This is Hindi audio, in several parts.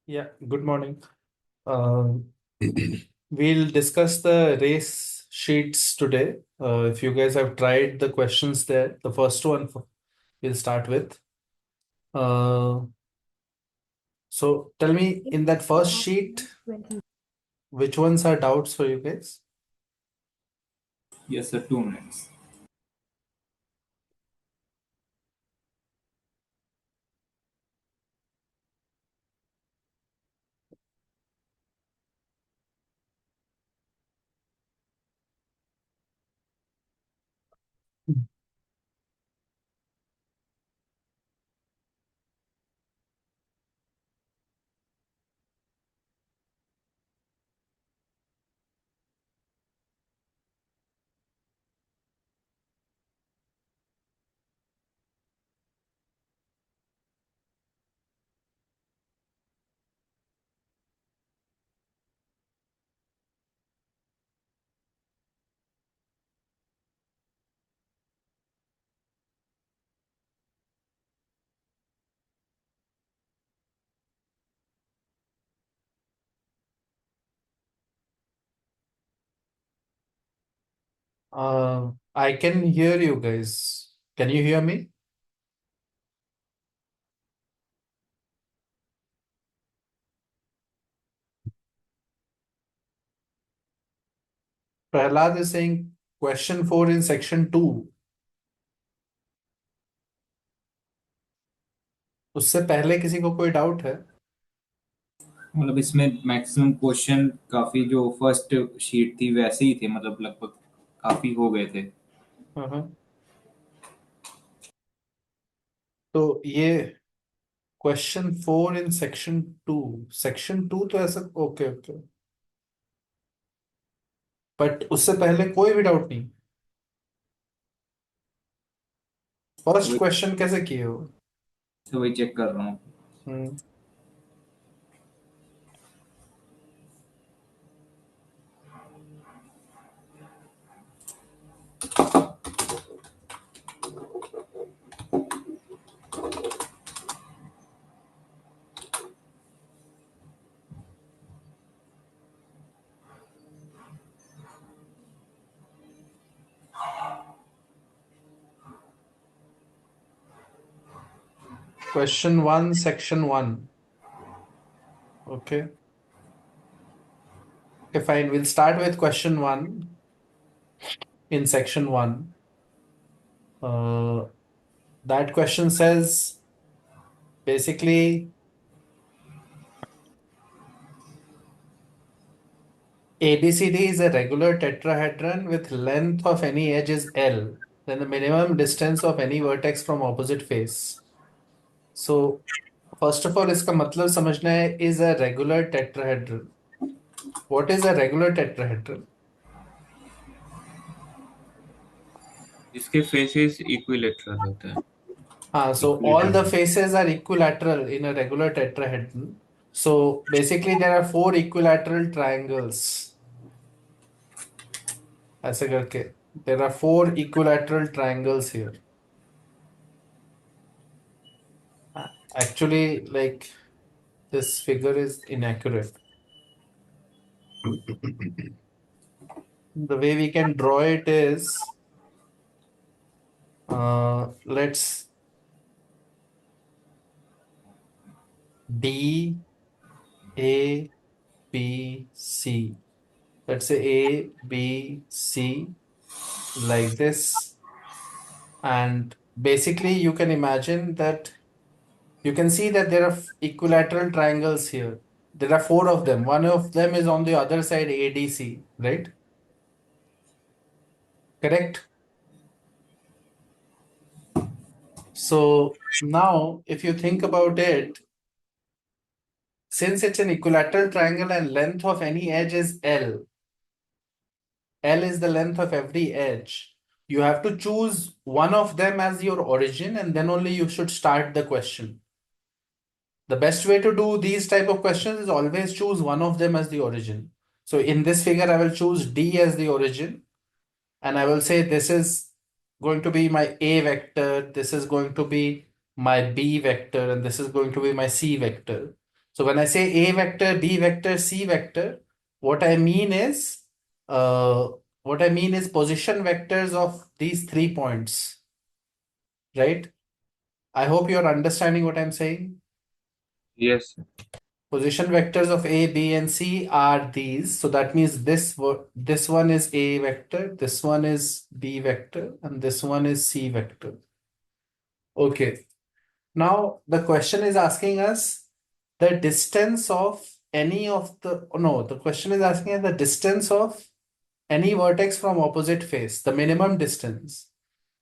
Yeah, good morning. Um, we'll discuss the race sheets today. If you guys have tried the questions there, the first one we'll start with. So tell me in that first sheet, which ones are doubts for you guys? Yes, sir. 2 minutes. I can hear you guys. Can you hear me? Prahlad is saying question 4 in section 2. उससे पहले किसी को कोई डाउट है? मतलब इसमें मैक्सिमम क्वेश्चन काफी जो फर्स्ट शीट थी वैसे ही थे, मतलब लगभग काफी हो गए थे। हाँ। तो ये क्वेश्चन 4 इन सेक्शन 2 तो ऐसा ओके ओके, बट उससे पहले कोई भी डाउट नहीं। फर्स्ट वही क्वेश्चन कैसे किए हो? वही चेक कर रहा हूँ। Hmm. Question 1 section 1। Okay okay, fine, we'll start with question 1 in section 1. That question says basically ABCD is a regular tetrahedron with length of any edge is L, then the minimum distance of any vertex from opposite face. So first of all, इसका मतलब समझना है is a regular tetrahedron. What is a regular tetrahedron? जिसके फेसेस इक्विलेटरल होते हैं। So all the equilateral. faces are equilateral in a regular tetrahedron. So basically there are four equilateral triangles. ऐसे करके there are four equilateral triangles here. Actually, like this figure is inaccurate. The way we can draw it is, let's D A B C. Let's say A B C like this, and basically you can imagine that you can see that there are equilateral triangles here. There are four of them. One of them is on the other side, ADC, right? Correct. So now, if you think about it, since it's an equilateral triangle and length of any edge is L, L is the length of every edge. You have to choose one of them as your origin, and then only you should start the question. The best way to do these type of questions is always choose one of them as the origin. So in this figure, I will choose D as the origin, and I will say this is going to be my A vector, this is going to be my B vector, and this is going to be my C vector. So when I say A vector, B vector, C vector, what I mean is uh, position vectors of these 3 points, right? I hope you're understanding what I'm saying. Yes, sir. Position vectors of A, B, and C are these. So that means this one is A vector, this one is B vector, and this one is C vector. Okay. Now the question is asking us the distance of any of the, oh, no, the question is asking us the distance of any vertex from opposite face, the minimum distance.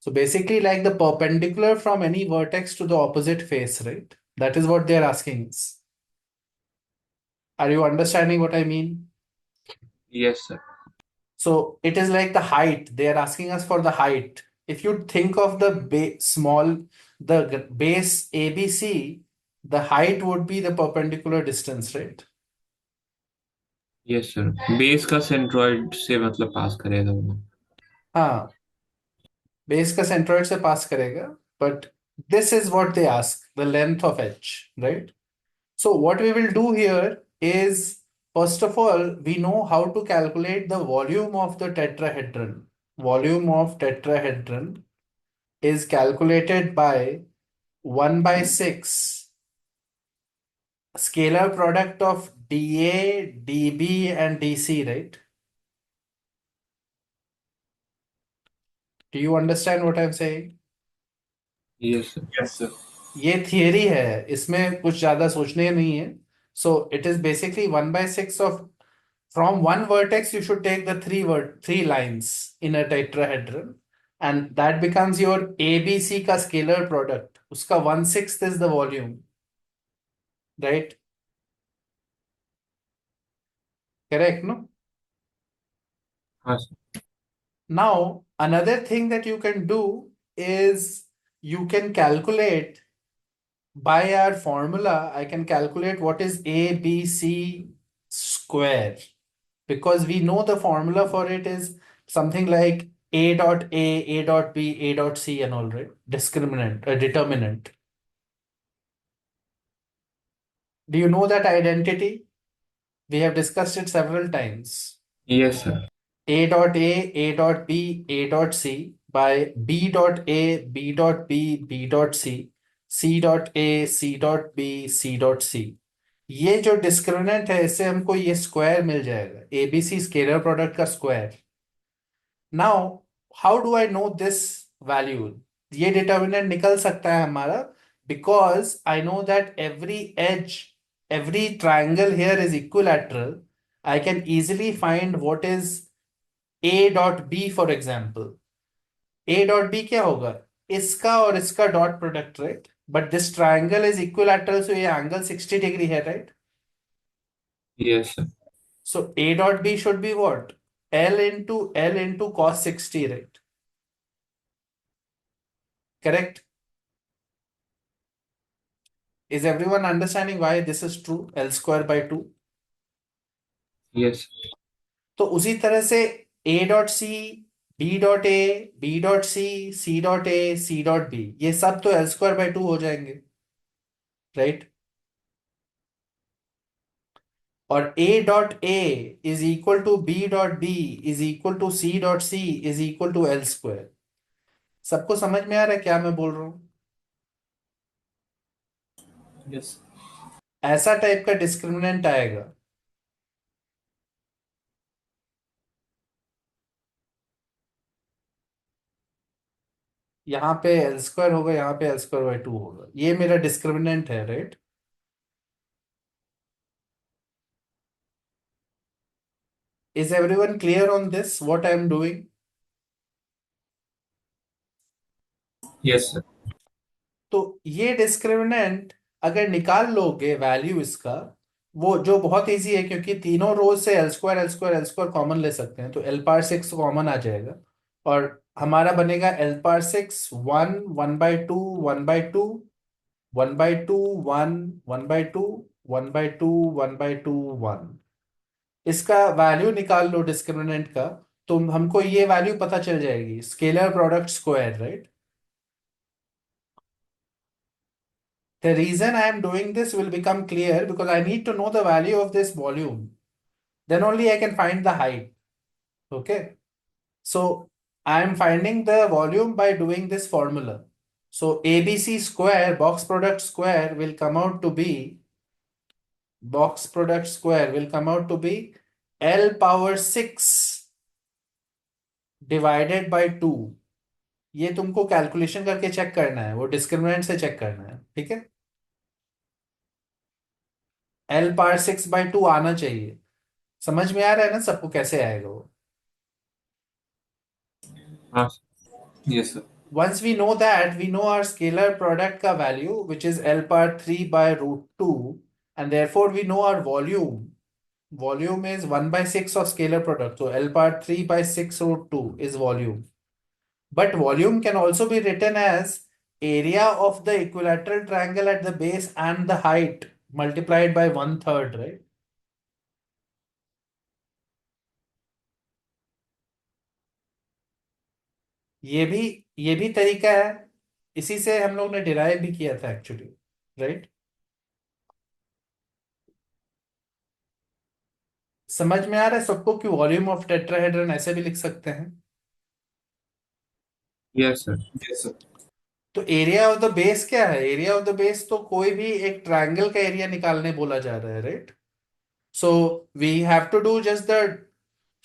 So basically like the perpendicular from any vertex to the opposite face, right? That is what they're asking us. Are you understanding what I mean? Yes, sir. So it is like the height. They are asking us for the height. If you think of the base ABC, the height would be the perpendicular distance, right? Yes sir, base का सेंट्रॉइड से मतलब पास करेगा वो. हाँ, बेस का सेंट्रोइड से पास करेगा, but this is what they ask, the length of edge, right? So what we will do here is, first of all, we know how to calculate the volume of the tetrahedron. Volume of tetrahedron is calculated by 1 by 6 scalar product of dA, dB, and dC, right? Do you understand what I'm saying? Yes sir. Yes sir. ये थियरी है, इसमें कुछ ज्यादा सोचने नहीं है. सो it is basically 1/6 of, from one vertex you should take the three lines in a tetrahedron, and that becomes your ABC का scalar product. उसका 1/6 is the volume, right? Correct, no? हाँ sir. Now, another thing that you can do is you can calculate by our formula. I can calculate what is ABC square, because we know the formula for it is something like A dot A dot B, A dot C, and all, right? Discriminant, a determinant. Do you know that identity? We have discussed it several times. Yes sir. A dot A dot B, A dot C by B dot A, B dot B, B dot C dot A, C dot B, C dot C. ये जो डिस्क्रिमिनेंट है, इससे हमको ये स्क्वायर मिल जाएगा, एबीसी स्केलर प्रोडक्ट का square. Now how do I know this value? ये डिटर्मिनेंट निकल सकता है हमारा, because I know that every triangle here is equilateral. I can easily find what is A dot B, for example. A dot B क्या होगा? इसका और इसका dot product, right? But this triangle is equilateral, so ये एंगल 60 डिग्री है, right? Yes sir. So A dot B should be what? L into cos 60, right? Correct? Is everyone understanding why this is true? L square by 2. Yes. तो उसी तरह से A dot C, B dot A, B dot C dot A, C dot B, ये सब तो L square by 2 हो जाएंगे, राइट? और A dot A is equal to B dot B is equal to C dot C is equal to L square. सबको समझ में आ रहा है क्या मैं बोल रहा हूं? यस. ऐसा टाइप का डिस्क्रिमिनेंट आएगा. यहाँ पे एल स्क्वायर होगा, यहाँ पे एल स्क्वायर बाई 2 होगा. ये मेरा डिस्क्रिमिनेंट है, right? Is everyone clear on this what I am doing? Yes sir. तो ये डिस्क्रिमिनेंट अगर निकाल लोगे वैल्यू इसका, वो जो बहुत इजी है, क्योंकि तीनों रोज से एल स्क्वायर कॉमन ले सकते हैं, तो एल पावर 6 कॉमन आ जाएगा, और हमारा बनेगा एल पावर 6 1 1/2 1/2 1/2 1 1/2 1/2 1/2 1. इसका वैल्यू निकाल लो डिस्क्रिमिनेंट का, तो हमको ये वैल्यू पता चल जाएगी, scalar product square, right? The reason I am doing this will become clear because I need to know the value of this volume. Then only I can find the height. Okay. So I am finding the volume by doing this formula. So ABC square, box product square will come out to be, L power 6 divided by 2. ये तुमको कैलकुलेशन करके चेक करना है, वो डिस्क्रिमिनेंट से चेक करना है, ठीक है। L पावर 6/2 आना चाहिए। समझ में आ रहा है ना सबको कैसे आएगा वो? हाँ yes sir. Once we know that, we know our scalar product का value, which is L power 3 by root 2, and therefore we know our volume. Volume is 1/6 of scalar product. So L power 3 by 6 root 2 is volume. But volume can also be written as area of the equilateral triangle at the base and the height multiplied by 1/3, right? ये भी तरीका है। इसी से हम लोग ने डिराइव भी किया था एक्चुअली, राइट? समझ में आ रहा है सबको कि वॉल्यूम ऑफ टेट्राहेड्रन ऐसे भी लिख सकते हैं। Yes sir. Yes sir. तो एरिया ऑफ द बेस क्या है? एरिया ऑफ द बेस तो कोई भी एक ट्रायंगल का एरिया निकालने बोला जा रहा है, right? So we have to do just the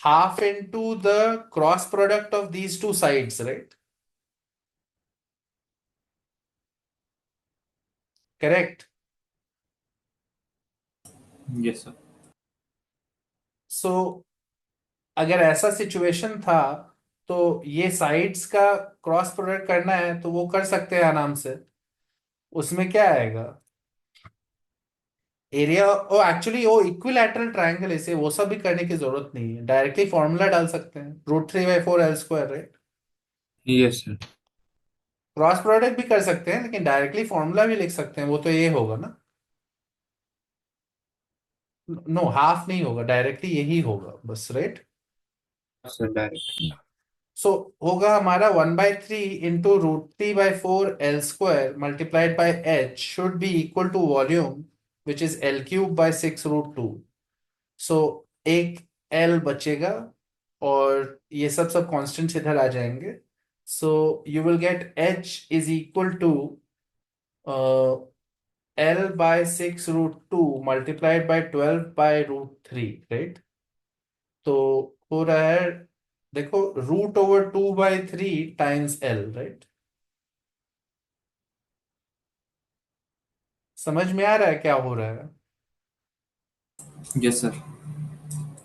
half into the cross product of these two sides, right? Correct. Yes sir. So अगर ऐसा सिचुएशन था तो ये साइड्स का क्रॉस प्रोडक्ट करना है तो वो कर सकते हैं आराम से। उसमें क्या आएगा? एरिया, ओ एक्चुअली वो इक्विलैटरल ट्रायंगल, इसे वो सब भी करने की जरूरत नहीं है, डायरेक्टली फॉर्मूला डाल सकते हैं, √3/4 L², right? Yes sir. Cross product भी कर सकते हैं लेकिन डायरेक्टली फॉर्मूला भी लिख सकते हैं, वो तो ये होगा ना। नो, हाफ नहीं होगा, डायरेक्टली यही होगा बस, राइट? Sir direct. सो होगा हमारा 1/3 into √3/4 L² multiplied by H should be equal to volume which is L³ by 6 √2। So एक L बचेगा और ये सब कॉन्स्टेंट्स इधर आ जाएंगे। So you will get H is equal to L/6 √2 multiplied by 12/√3, right? तो हो रहा है, देखो, √2/3 टाइम्स L, राइट? समझ में आ रहा है क्या हो रहा है? Yes sir.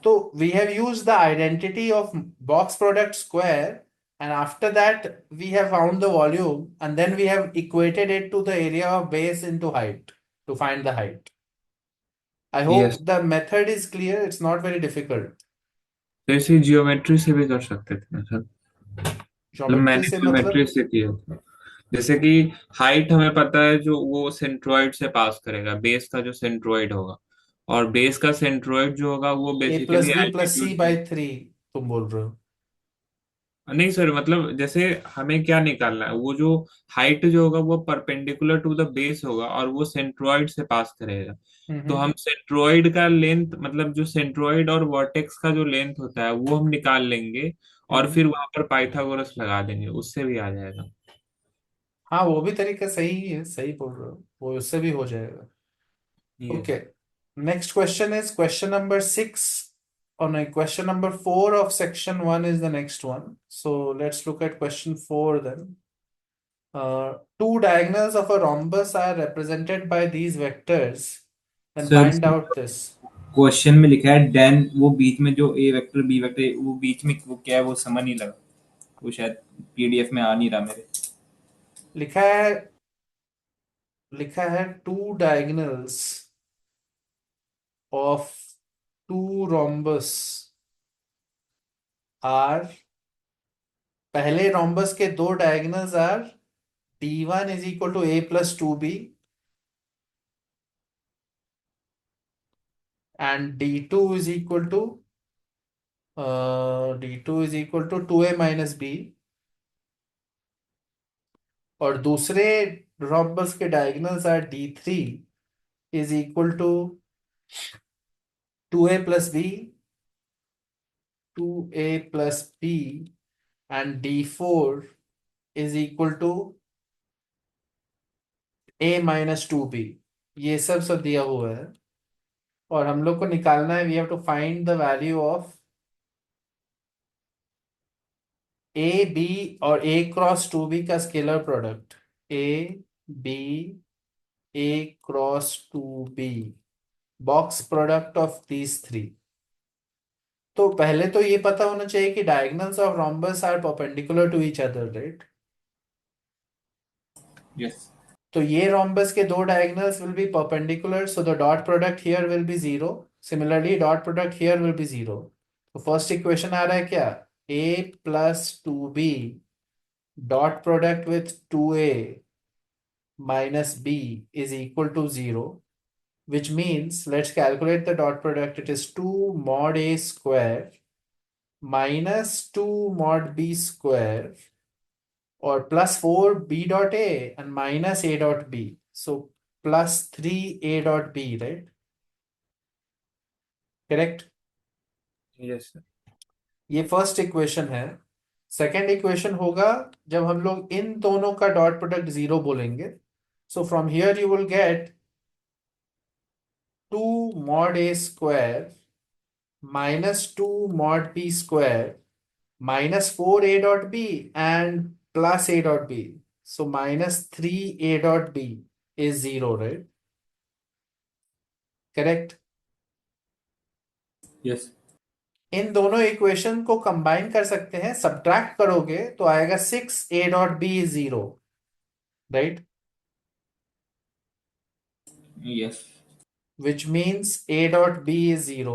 तो we have used the identity of box product square, and after that we have found the volume, and then we have equated it to the area of base into height to find the height. I hope yes. the method is clear. It's not very difficult. तो इसे जियोमेट्री से भी कर सकते थे सर, मतलब ज्योमेट्री मैंने से जियोमेट्री मतलब? से किया था। जैसे कि हाइट हमें पता है जो वो सेंट्रोइड से पास करेगा, बेस का जो सेंट्रोइड होगा, और बेस का सेंट्रोइड जो होगा वो A plus basically B plus C altitude by से। 3 तुम बोल रहे हो? नहीं सर, मतलब जैसे हमें क्या निकालना है, वो जो हाइट जो होगा वो परपेंडिकुलर टू द बेस होगा और वो सेंट्रोइड से पास करेगा। तो हम्म। हम सेंट्रोइड का लेंथ, मतलब जो सेंट्रोइड और वर्टेक्स का जो लेंथ होता है वो हम निकाल लेंगे, और हम्म। फिर वहां पर पाइथागोरस लगा देंगे, उससे भी आ जाएगा। हाँ, वो भी तरीका सही है, सही बोल रहे हो, वो उससे भी हो जाएगा। ये Okay. Next question is question number 6. Oh no, question number 4 of section 1 is the next one. So let's look at question 4 then. Two diagonals of a rhombus are represented by these vectors. Then sir find out this. Question में लिखा है देन, वो बीच में जो ए वेक्टर बी वेक्टर वो बीच में वो क्या है वो समझ नहीं लगा, वो शायद पीडीएफ में आ नहीं रहा मेरे। लिखा है, two diagonals of two rhombus are, पहले rhombus के दो diagonals are D1 is equal to A plus 2B and D2 is equal to D2 is equal to 2A minus B, और दूसरे rhombus के diagonals are D3 is equal to 2a plus b, 2a plus b, and D4 is equal to a minus 2b. ये सब दिया हुआ है और हम लोग को निकालना है, we have to find the value of a b और ए क्रॉस 2b का scalar product, a b a cross 2b, box product of these three. तो पहले तो ये पता होना चाहिए कि diagonals of rhombus are perpendicular to each other, right? Yes तो ये rhombus के दो diagonals will be perpendicular, so the dot product here will be 0. Similarly, dot product here will be 0. तो first equation आ रहा है क्या? a plus 2b dot product with 2a minus b is equal to 0, which means let's calculate the dot product. It is 2 mod a square minus 2 mod b square or plus 4b dot a and minus a dot b. So plus 3a dot b, right? Correct? Yes sir. ये फर्स्ट इक्वेशन है। सेकेंड इक्वेशन होगा जब हम लोग इन दोनों का डॉट प्रोडक्ट 0 बोलेंगे। So from here you will gate 2 mod a square minus 2 mod b square minus 4a dot b and plus a dot b. So minus 3a dot b is 0, right? Correct? Yes in दोनों इक्वेशन को कंबाइन कर सकते हैं, सब्ट्रैक्ट करोगे तो आएगा 6a dot b is 0, right? Yes Which means a dot b is 0,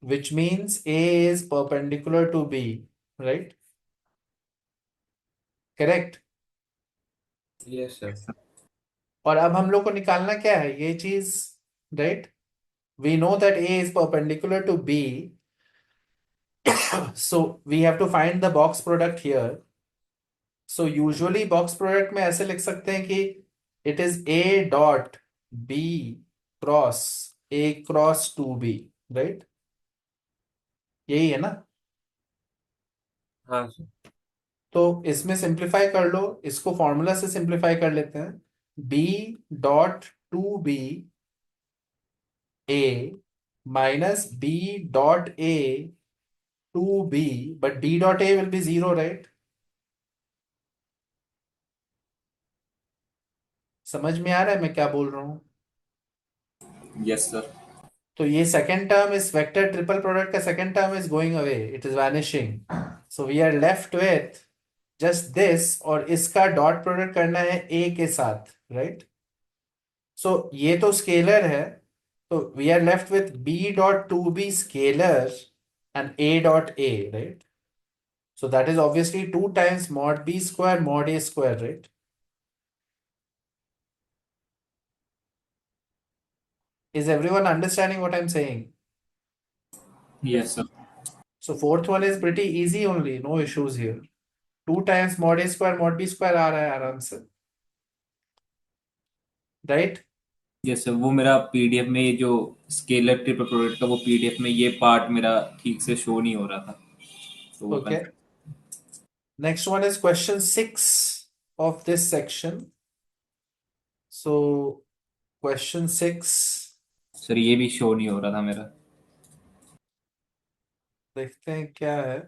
which means a is perpendicular to b, right? Correct? Yes sir. और अब हम लोग को निकालना क्या है ये चीज, right? We know that a is perpendicular to b, so we have to find the box product here. So usually box product में ऐसे लिख सकते हैं कि it is a dot b cross a cross 2b, right? यही है ना? हाँ सर। तो इसमें सिंप्लीफाई कर लो, इसको फॉर्मूला से सिंप्लीफाई कर लेते हैं। b dot 2b a minus b dot a 2b, but b dot a will be 0, right? समझ में आ रहा है मैं क्या बोल रहा हूँ? यस सर तो ये सेकेंड टर्म इस वेक्टर ट्रिपल प्रोडक्ट का second term is going away, it is vanishing. So we are left with just this, और इसका डॉट प्रोडक्ट करना है ए के साथ, राइट? सो ये तो स्केलर है, तो we are left with b dot 2b scalar and a dot a, right? So that is obviously 2 times mod b square mod a square, right? Is everyone understanding what I'm saying? Yes sir So fourth one is pretty easy only, no issues here. 2 times mod a square mod b square आ रहा है आराम से, राइट? यस सर वो मेरा पीडीएफ में ये जो स्केलर ट्रिपल प्रोडक्ट का वो पीडीएफ में ये पार्ट मेरा ठीक से शो नहीं हो रहा था, तो वो Okay. Next one is question 6 of this section. So question 6, sir ये भी शो नहीं हो रहा था मेरा। देखते हैं क्या है।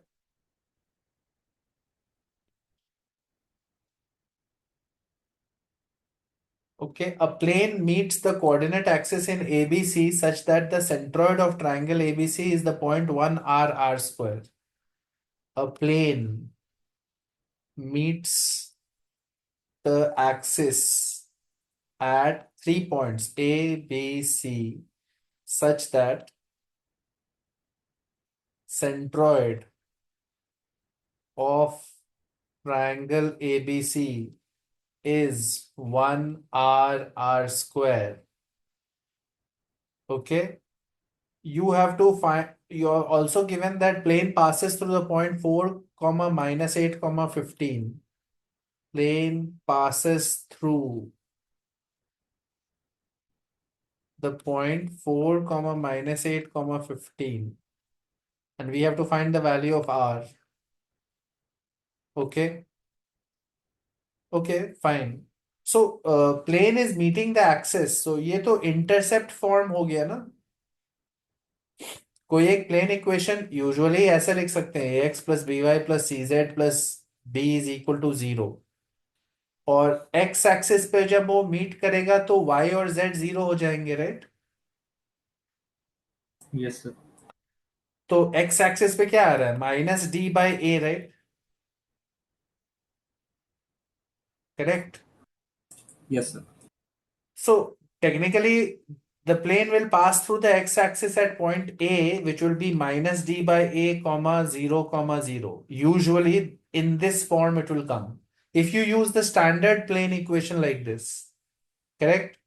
Okay, a plane meets the coordinate axis in ABC such that the centroid of triangle ABC is the point 1 r r square. A plane meets the axis at 3 points A, B, C such that centroid of triangle ABC is 1 r r square. Okay, you have to find, you're also given that plane passes through the point 4 comma minus 8 comma 15. Plane passes through the point 4 comma minus 8 comma 15, and we have to find the value of r. Okay, okay, fine. So plane is meeting the axis, so ये तो intercept form हो गया ना. कोई एक प्लेन इक्वेशन यूजुअली ऐसे लिख सकते हैं ax plus b y plus c z plus b is equal to 0, और x एक्सिस पे जब वो मीट करेगा तो y और z 0 हो जाएंगे, राइट? Yes sir. तो x एक्सिस पे क्या आ रहा है? Minus D by A, right? Correct. Yes sir. So technically the plane will pass through the x axis at point A, which will be minus d by a comma 0 comma 0. Usually in this form it will come if you use the standard plane equation like this. Correct?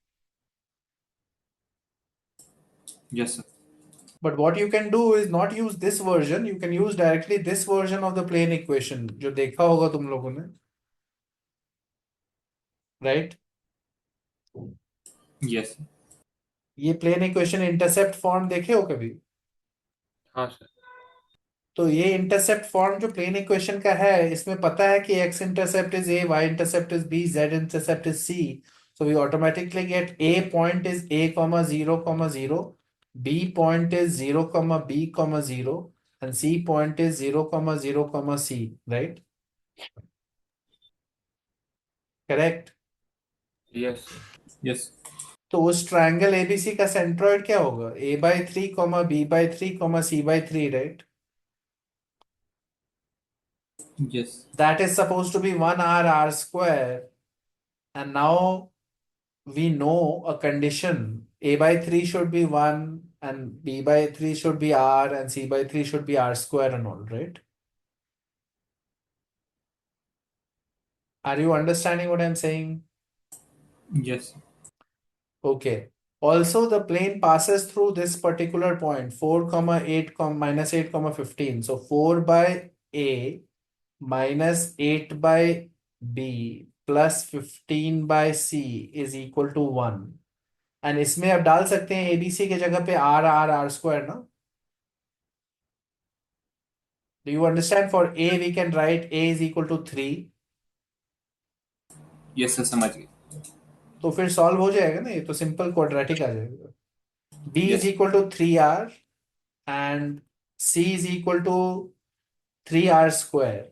Yes sir. But what you can do is not use this version, you can use directly this version of the plane equation जो देखा होगा तुम लोगों ने, right? यस। ये प्लेन इक्वेशन इंटरसेप्ट फॉर्म देखे हो कभी? हाँ सर। तो ये इंटरसेप्ट फॉर्म जो प्लेन इक्वेशन का है, इसमें पता है कि x intercept is a, y intercept is b, z intercept is c. So we automatically get a point is a comma 0 comma 0, b point is 0 comma b comma 0, and c point is 0 comma 0 comma c, right? Correct. Yes. Yes. तो उस ट्रायंगल एबीसी का सेंट्रॉइड क्या होगा? a/3 comma b/3 comma c/3, right? Yes. That is supposed to be 1r square, and now we know a condition. a/3 should be 1 and b/3 should be r and c/3 should be r square and all, right? Are you understanding what I'm saying? Yes. Okay. Also, the plane passes through this particular point 4 comma 8 comma minus 8 comma 15. So 4 by a minus 8 by b plus 15 by c is equal to 1. And इसमें आप डाल सकते हैं एबीसी के जगह पे आर आर आर स्क्वायर ना. Do you understand? For a we can write a is equal to 3. Yes sir, समझ गए। तो फिर सॉल्व हो जाएगा ना, ये तो सिंपल क्वाड्रेटिक आ जाएगा. B is yes. Equal to 3r and c is equal to 3r square.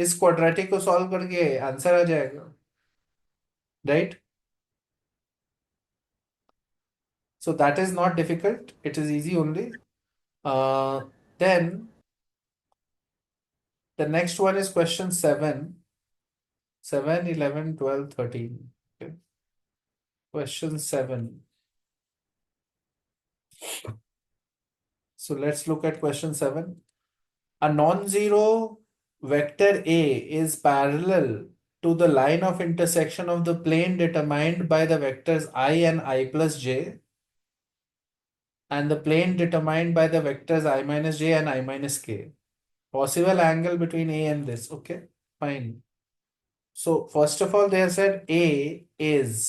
इस क्वाड्रेटिक को सॉल्व करके आंसर आ जाएगा, right? So that is not difficult, it is easy only. Then the next one is question 7, 7, 11, 12, 13. Okay. Question 7. So let's look at question 7. A non-zero vector A is parallel to the line of intersection of the plane determined by the vectors I and I plus j, and the plane determined by the vectors I minus j and I minus k. Possible angle between A and this. Okay, fine. So first of all, they have said A is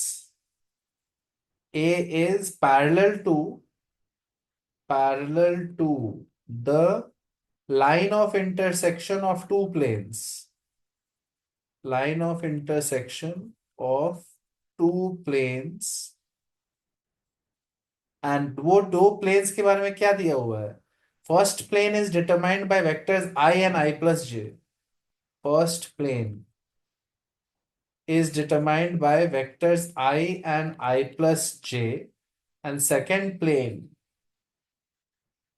parallel to the line of intersection of two planes. Line of intersection of two planes. And वो दो planes के बारे में क्या दिया हुआ है? First plane is determined by vectors I and I plus j. First plane is determined by vectors I and I plus j, and second plane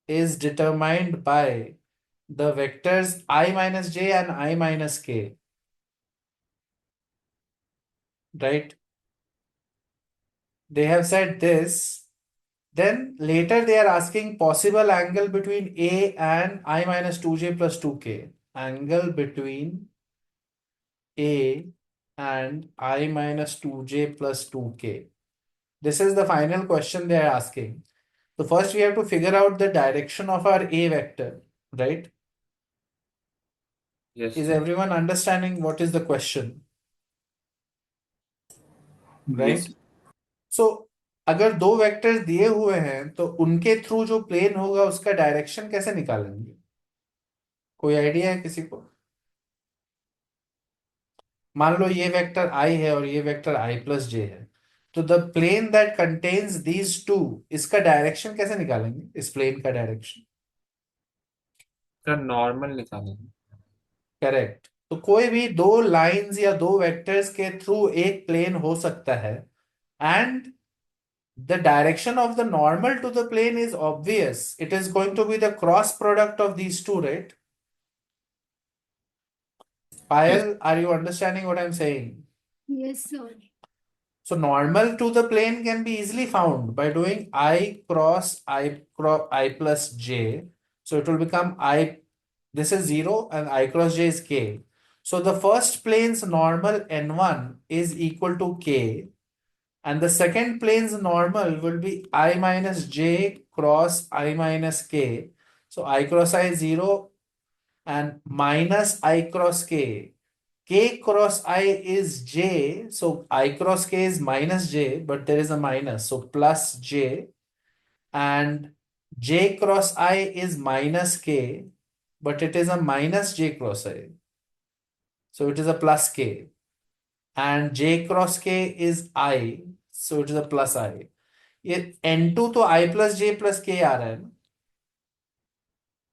is determined by the vectors I minus j and I minus k, right? They have said this. Then later they are asking possible angle between A and I minus 2j plus 2k. Angle between A and I minus 2j plus 2k. This is the final question they are asking. So first we have to figure out the direction of our A vector, right? Yes Is sir. everyone understanding what is the question? Yes. Right? So अगर दो वेक्टर्स दिए हुए हैं तो उनके थ्रू जो प्लेन होगा उसका डायरेक्शन कैसे निकालेंगे? कोई आइडिया है किसी को? मान लो ये वेक्टर आई है और ये वेक्टर आई प्लस जे है, तो the plane that contains these two, इसका डायरेक्शन कैसे निकालेंगे, इस प्लेन का डायरेक्शन? का नॉर्मल निकालेंगे। करेक्ट। तो कोई भी दो लाइंस या दो वेक्टर्स के थ्रू एक प्लेन हो सकता है, and the direction of the normal to the plane is obvious. It is going to be the cross product of these two, right? Yes. Payal, are you understanding what I'm saying? Yes, sir. So normal to the plane can be easily found by doing I cross I plus j. So it will become I, this is 0 and I cross j is k. So the first plane's normal n1 is equal to k, and the second plane's normal will be I minus j cross I minus k. So I cross I is 0 and minus I cross k. K cross I is j, so I cross k is minus j, but there is a minus, so plus j, and j cross I is minus k, but it is a minus j cross I, so it is a plus k, and j cross k is I, so it is a plus I. ये n2 तो I प्लस जे प्लस के आ रहा है ना,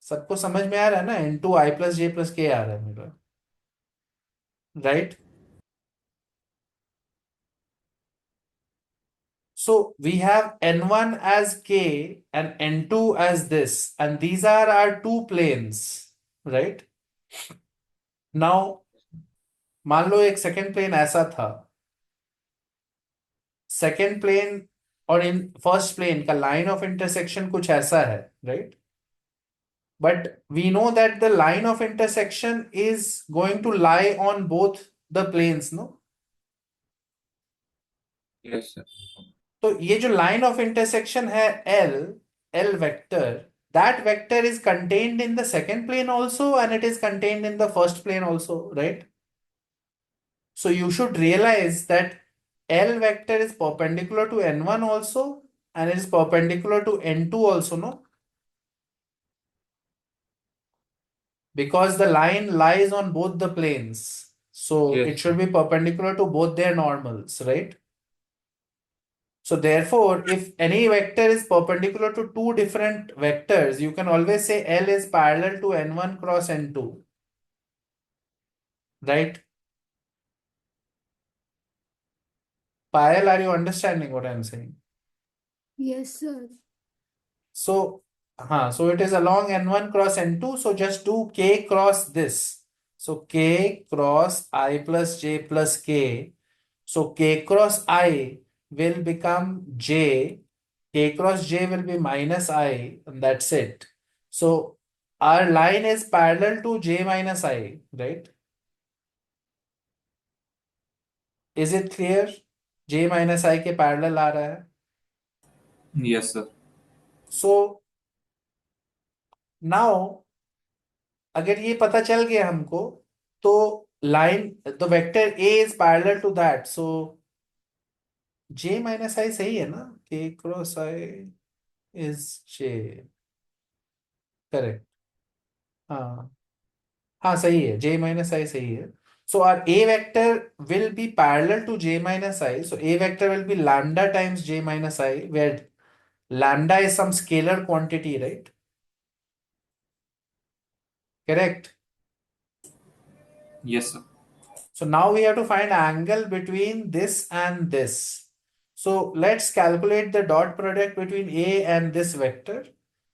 सबको समझ में आ रहा है ना, n2 I plus J plus के आ रहा है मेरा, right? So we have n1 as k and n2 as this, and these are our two planes, right? Now मान लो एक सेकेंड प्लेन ऐसा था, सेकेंड प्लेन और इन फर्स्ट प्लेन का लाइन ऑफ इंटरसेक्शन कुछ ऐसा है, right? But we know that the line of intersection is going to lie on both the planes, no? Yes sir. तो ये जो लाइन ऑफ इंटरसेक्शन है l, l vector, that vector is contained in the second plane also and it is contained in the first plane also, right? So you should realize that L vector is perpendicular to n1 also and it is perpendicular to n2 also, no? Because the line lies on both the planes, so Yes, it should be perpendicular to both their normals, right? So therefore, if any vector is perpendicular to two different vectors, you can always say L is parallel to n1 cross n2, right? Payal, are you understanding what I'm saying? Yes, sir. So, so it is along n1 cross n2, so just do k cross this. So k cross I plus j plus k. So k cross I will become j, k cross j will be minus I, and that's it. So our line is parallel to j minus I, right? Is it clear? j minus I के parallel आ रहा है. Yes, sir. So now अगर ये पता चल गया हमको, तो line, the vector A is parallel to that, so J minus I सही है ना, K cross I is J, correct? हाँ, हाँ सही है, जे माइनस आई सही है. So our A vector will be parallel to J minus I, so A vector will be lambda times J minus I, where lambda is some scalar quantity, right? Correct. Yes, sir. So now we have to find angle between this and this. So let's calculate the dot product between A and this vector.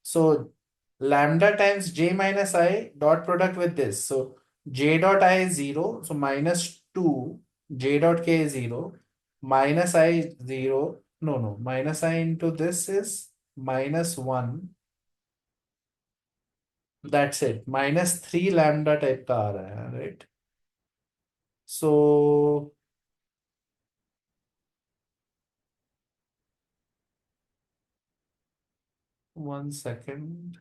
So lambda times j minus I dot product with this. So j dot I is 0. So minus 2, j dot k is 0. Minus I 0. No, minus I into this is minus 1. That's it. Minus 3 lambda type का आ रहा है, right? So 1 second.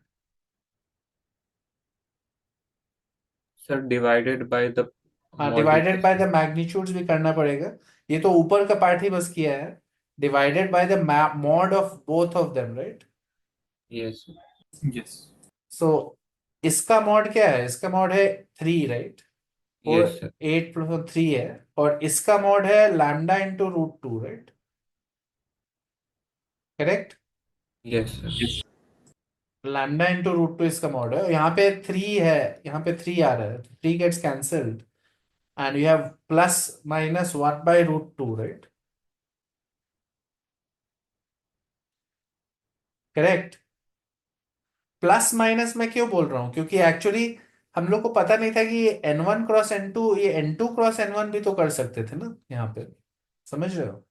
Sir divided by the हाँ, डिवाइडेड बाय द मैग्नीट्यूड्स भी करना पड़ेगा, ये तो ऊपर का पार्ट ही बस किया है. divided by the mod of both of them, right? Yes, sir. yes, So इसका mod क्या है? इसका mod है 3, right? और Yes, sir. 8 plus 3 है, और इसका mod है lambda into root 2, right? Correct? Yes, sir. yes, lambda into root two इसका मॉड है, यहाँ पे 3 है, यहाँ पे 3 आ रहा है, 3 gets cancelled and you have plus minus 1 by root 2, right? Correct. Plus minus मैं क्यों बोल रहा हूँ, क्योंकि एक्चुअली हम लोग को पता नहीं था कि ये n1 क्रॉस n2, ये n2 क्रॉस n1 भी तो कर सकते थे ना यहाँ पे, समझ रहे हो?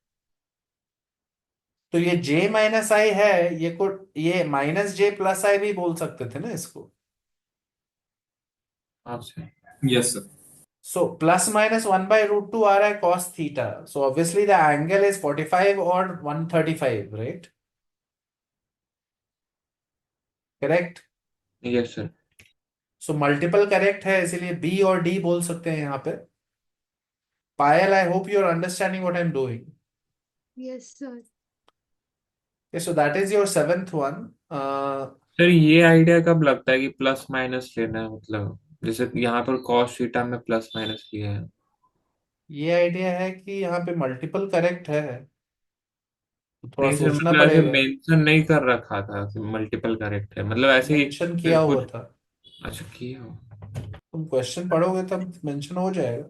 तो ये j माइनस आई है, ये माइनस j प्लस आई भी बोल सकते थे ना इसको। हाँ sir. yes, sir. So plus minus 1 by root 2 आ रहा है cos theta. So obviously the angle is 45 or 135, right? Correct? Yes, sir. So multiple correct है, इसीलिए B और D बोल सकते हैं यहाँ पे। पायल, I hope you are understanding what I'm doing. Yes, sir. Okay, so that is your seventh one. Sir ये आइडिया कब लगता है कि प्लस माइनस लेना है, मतलब जैसे यहाँ पर कॉस थीटा में प्लस माइनस लिया है। ये आइडिया है कि यहाँ पे मल्टीपल करेक्ट है, तो थोड़ा नहीं सर, सोचना मतलब ऐसे पड़ेगा। मेंशन नहीं कर रखा था कि मल्टीपल करेक्ट है, मतलब ऐसे ही मेंशन किया हुआ कुछ। था, अच्छा किया हो। तुम क्वेश्चन पढ़ोगे तब मेंशन हो जाएगा।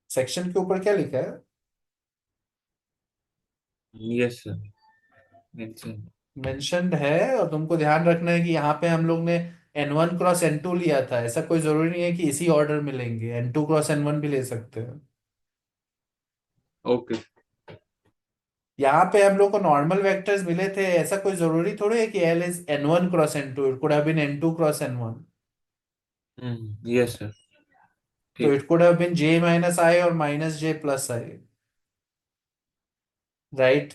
सेक्शन के ऊपर क्या लिखा है? Yes sir, mention. मेंशन्ड है, और तुमको ध्यान रखना है कि यहाँ पे हम लोग ने n1 क्रॉस n2 लिया था, ऐसा कोई जरूरी नहीं है कि इसी ऑर्डर में लेंगे, n2 क्रॉस n1 भी ले सकते हैं। ओके। यहाँ पे हम लोग को नॉर्मल वेक्टर्स मिले थे, ऐसा कोई जरूरी थोड़ी है कि L is n1 cross n2, it could have been n2 cross n1, yes sir. तो ठीक। It could have been j minus I और minus j plus I, right?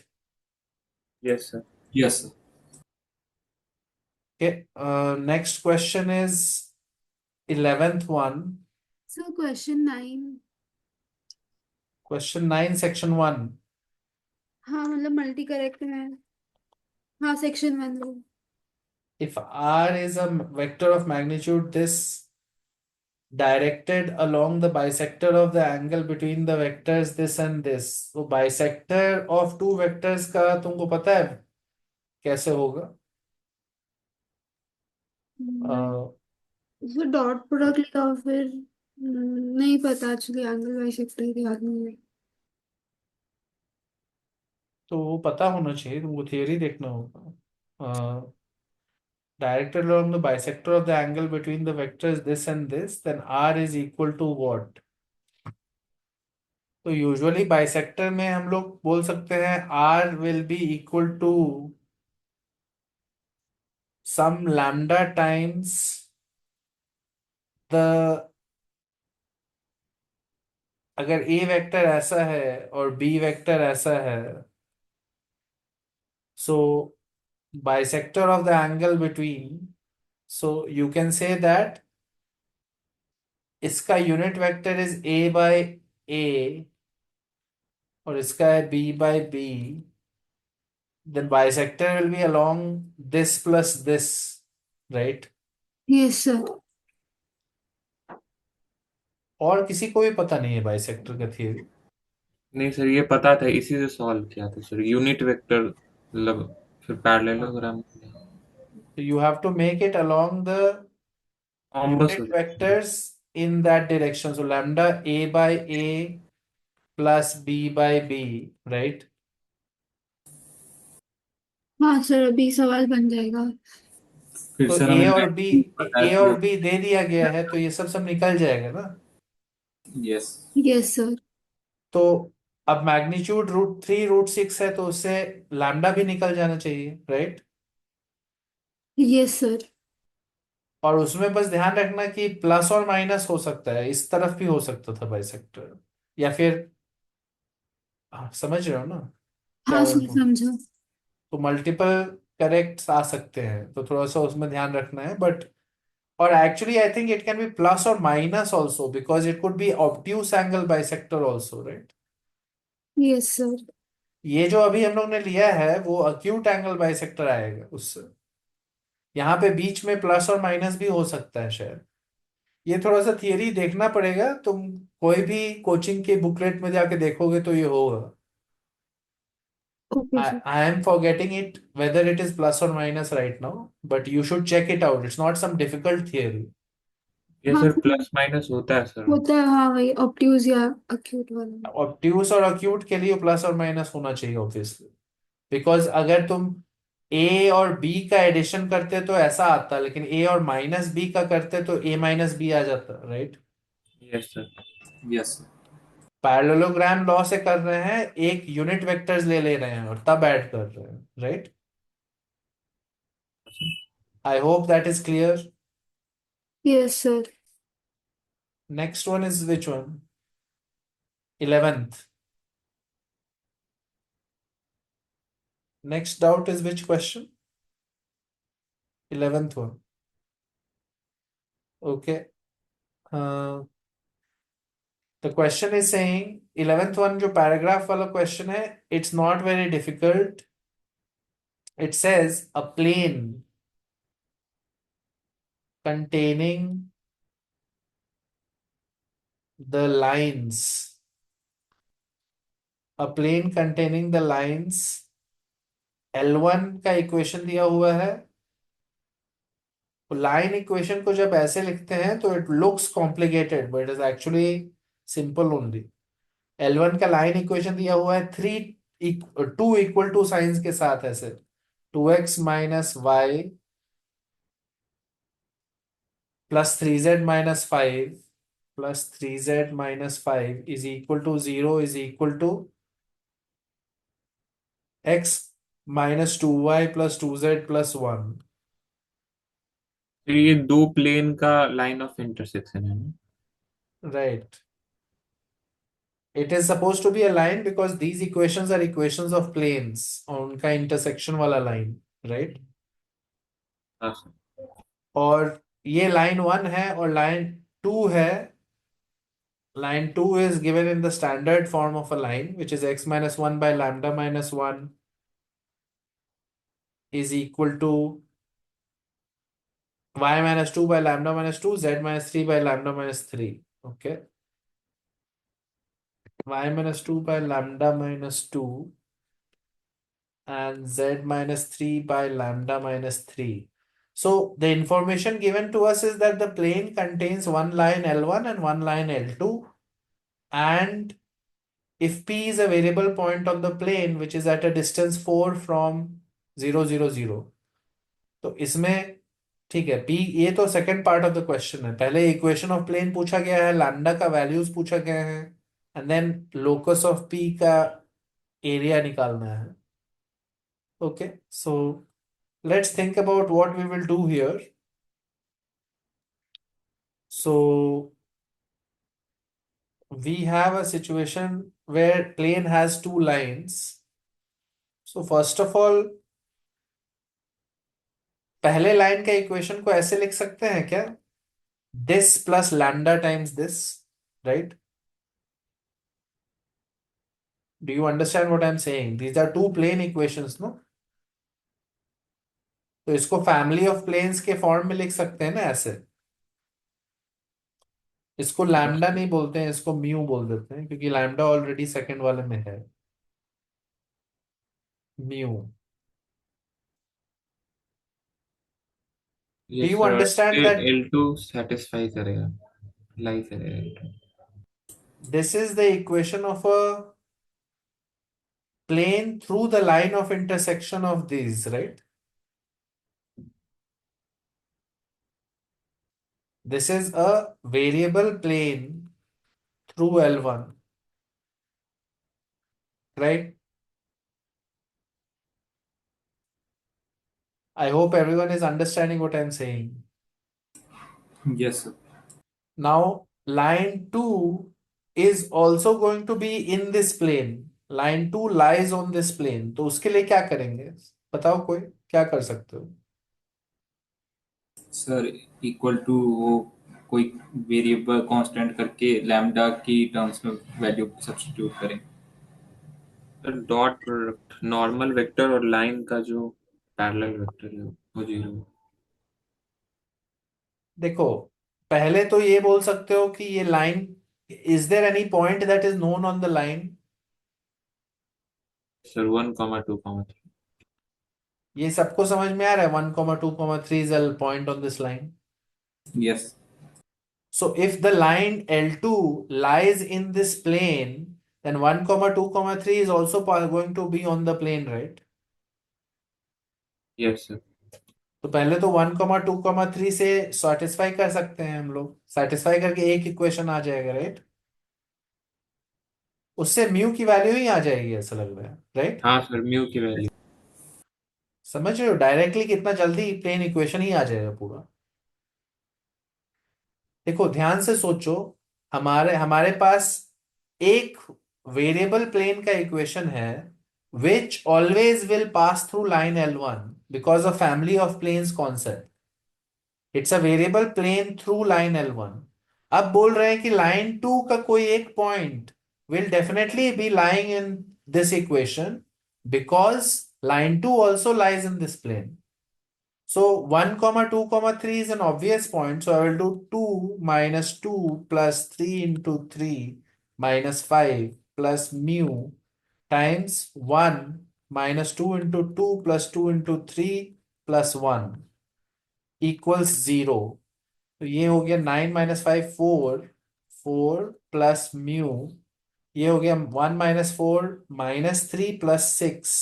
Yes sir. Yes, sir. Next question is 11th one, So question 9. Question 9 section 1। हाँ मतलब मल्टी करेक्ट में। हाँ सेक्शन 1 लो। If R is a vector of magnitude this directed along the bisector of the angle between the vectors this and this, तो bisector of two vectors का तुमको पता है कैसे होगा? उसको डॉट प्रोडक्ट लिखा हो फिर नहीं पता एक्चुअली, एंगल बाइसेक्टर के याद नहीं है। तो वो पता होना चाहिए तुमको, थियरी देखना होगा। Directed along the bisector of the angle between the vectors this and this, then R is equal to what? तो यूजुअली बाइसेक्टर में हम लोग बोल सकते हैं R will be equal to some lambda times the, अगर A वेक्टर ऐसा है और B वेक्टर ऐसा है, so bisector of the angle between, so you can say that इसका unit vector is A by A और इसका है B by B, then bisector will be along this plus this, right? Yes sir. और किसी को भी पता नहीं है बाइसेक्टर का थियरी? नहीं सर, ये पता था, इसी से सॉल्व किया था सर, यूनिट वेक्टर मतलब फिर parallelogram. So you have to make it along the कॉम्बस हो unit जाता है। vectors in that direction. So lambda A by A plus B by B, right? हाँ सर अभी सवाल बन जाएगा। फिर तो सर A हमें और B, पता है A तो और B दे दिया गया है, तो ये सब निकल जाएगा ना। yes, yes sir. तो अब मैग्नीट्यूड √3 √6 है, तो उससे लैम्डा भी निकल जाना चाहिए, राइट? Yes sir. और उसमें बस ध्यान रखना कि प्लस और माइनस हो सकता है, इस तरफ भी हो सकता था बाइसेक्टर, या फिर समझ रहे हो ना क्या हाँ मैं सर बोल? समझा। तो मल्टीपल करेक्ट आ सकते हैं, तो थोड़ा सा उसमें ध्यान रखना है, बट और actually I think it can be plus और minus also, because it could be obtuse angle bisector also, right? Yes sir. ये जो अभी हम लोग ने लिया है वो अक्यूट एंगल बाइसेक्टर आएगा उससे। यहाँ पे बीच में प्लस और माइनस भी हो सकता है शायद। ये थोड़ा सा थियरी देखना पड़ेगा, तुम कोई भी कोचिंग के बुकलेट में जाके देखोगे तो ये होगा। Okay sir. I am forgetting it whether it is plus or minus right now, but you should check it out. It's not some difficult theory. ये हाँ सर सर, प्लस माइनस होता है सर। होता है, हाँ वही ऑब्ट्यूज या अक्यूट वाला। ऑब्ट्यूस और अक्यूट के लिए प्लस और माइनस होना चाहिए ऑब्वियसली, बिकॉज अगर तुम ए और बी का एडिशन करते तो ऐसा आता, लेकिन ए और माइनस बी का करते तो ए माइनस बी आ जाता, right. Yes sir. Yes sir. Parallelogram law से कर रहे हैं, एक यूनिट वेक्टर्स ले ले रहे हैं और तब ऐड कर रहे हैं, right. I hope that is clear. Yes sir. Next one is which one? 11th. Next doubt is which question? 11th one. Okay. The question is saying 11th one जो paragraph वाला question है, it's not very difficult. It says a plane containing the lines. A plane containing the lines L1 का इक्वेशन दिया हुआ है। लाइन इक्वेशन को जब ऐसे लिखते हैं तो it looks complicated but is actually simple only. L1 का लाइन इक्वेशन दिया हुआ है 2 इक्वल टू साइंस के साथ ऐसे 2x minus y plus 3z minus 5 plus 3z minus 5 is equal to 0 is equal to x minus 2y plus 2z plus 1। तो ये दो प्लेन का लाइन ऑफ इंटरसेक्शन है ना? Right, it is supposed to be a line because these equations are equations of planes और उनका intersection वाला line, right? हाँ सर। और ये लाइन 1 है और लाइन 2 है। line 2 is given in the standard form of a line which is x minus 1 by lambda minus 1 is equal to y minus 2 by lambda minus 2 z minus 3 by lambda minus 3, okay. Y minus 2 by lambda minus 2 and z minus 3 by lambda minus 3. So the information given to us is that the plane contains one line L1 and one line L2, and if P is a variable point on the plane which is at a distance 4 from 0 0 0, तो इसमें ठीक है। P ये तो second part of the question है, पहले इक्वेशन ऑफ प्लेन पूछा गया है, लैम्डा का वैल्यूज पूछा गया है, and then locus of P का एरिया निकालना है। Okay, so let's think about what we will do here. So we have a situation where plane has two lines. So first of all, पहले लाइन का इक्वेशन को ऐसे लिख सकते हैं क्या? This plus lambda times this, right? Do you understand what I'm saying? These are two plane equations, no? तो इसको फैमिली ऑफ प्लेन्स के फॉर्म में लिख सकते हैं ना ऐसे। इसको लैम्डा नहीं बोलते हैं, इसको म्यू बोल देते हैं क्योंकि लैम्डा ऑलरेडी सेकंड वाले में है। Mu. Do yes you sir. understand that L2 satisfy करेगा, लाई करेगा L2। this is the equation of a plane through the line of intersection of these, right? This is a variable plane through L1, right? I hope everyone is understanding what I'm saying. Yes sir. Now, line 2 is also going to be in this plane. Line 2 lies on this plane. तो उसके लिए क्या करेंगे? बताओ कोई क्या कर सकते हो? सर इक्वल टू वो कोई वेरिएबल कांस्टेंट करके लैम्डा की टर्म्स में वैल्यू सब्स्टिट्यूट करें। डॉट प्रोडक्ट नॉर्मल वेक्टर और लाइन का जो पैरेलल वेक्टर है वो 0। देखो, पहले तो ये बोल सकते हो कि ये line, is there any point that is known on the line? Sir 1,2,3। ये सबको समझ में आ रहा है? 1,2,3 is a point on this line. Yes So if the line L2 lies in this plane, then 1,2,3 is also going to be on the plane, right? Yes sir. तो पहले तो 1,2,3 से सेटिस्फाई कर सकते हैं हम लोग. सेटिस्फाई करके एक इक्वेशन आ जाएगा, राइट? उससे म्यू की वैल्यू ही आ जाएगी, ऐसा लग रहा है, राइट? हाँ सर, म्यू की वैल्यू। समझ रहे हो डायरेक्टली कितना जल्दी प्लेन इक्वेशन ही आ जाएगा पूरा. देखो ध्यान से सोचो, हमारे हमारे पास एक वेरिएबल प्लेन का इक्वेशन है which always will pass through line L1 because of family of planes concept. It's a variable plane through line L1. अब बोल रहे हैं कि लाइन 2 का कोई एक point will definitely be lying in this equation because line 2 also lies in this plane. So 1 comma 2 comma 3 is an obvious point. So I will do 2 minus 2 plus 3 into 3 minus 5 plus mu times 1 minus 2 into 2 plus 2 into 3 plus 1 equals 0. तो ये हो गया 9 minus 5 4, 4 plus mu. ये हो गया 1 minus 4 minus 3 plus 6.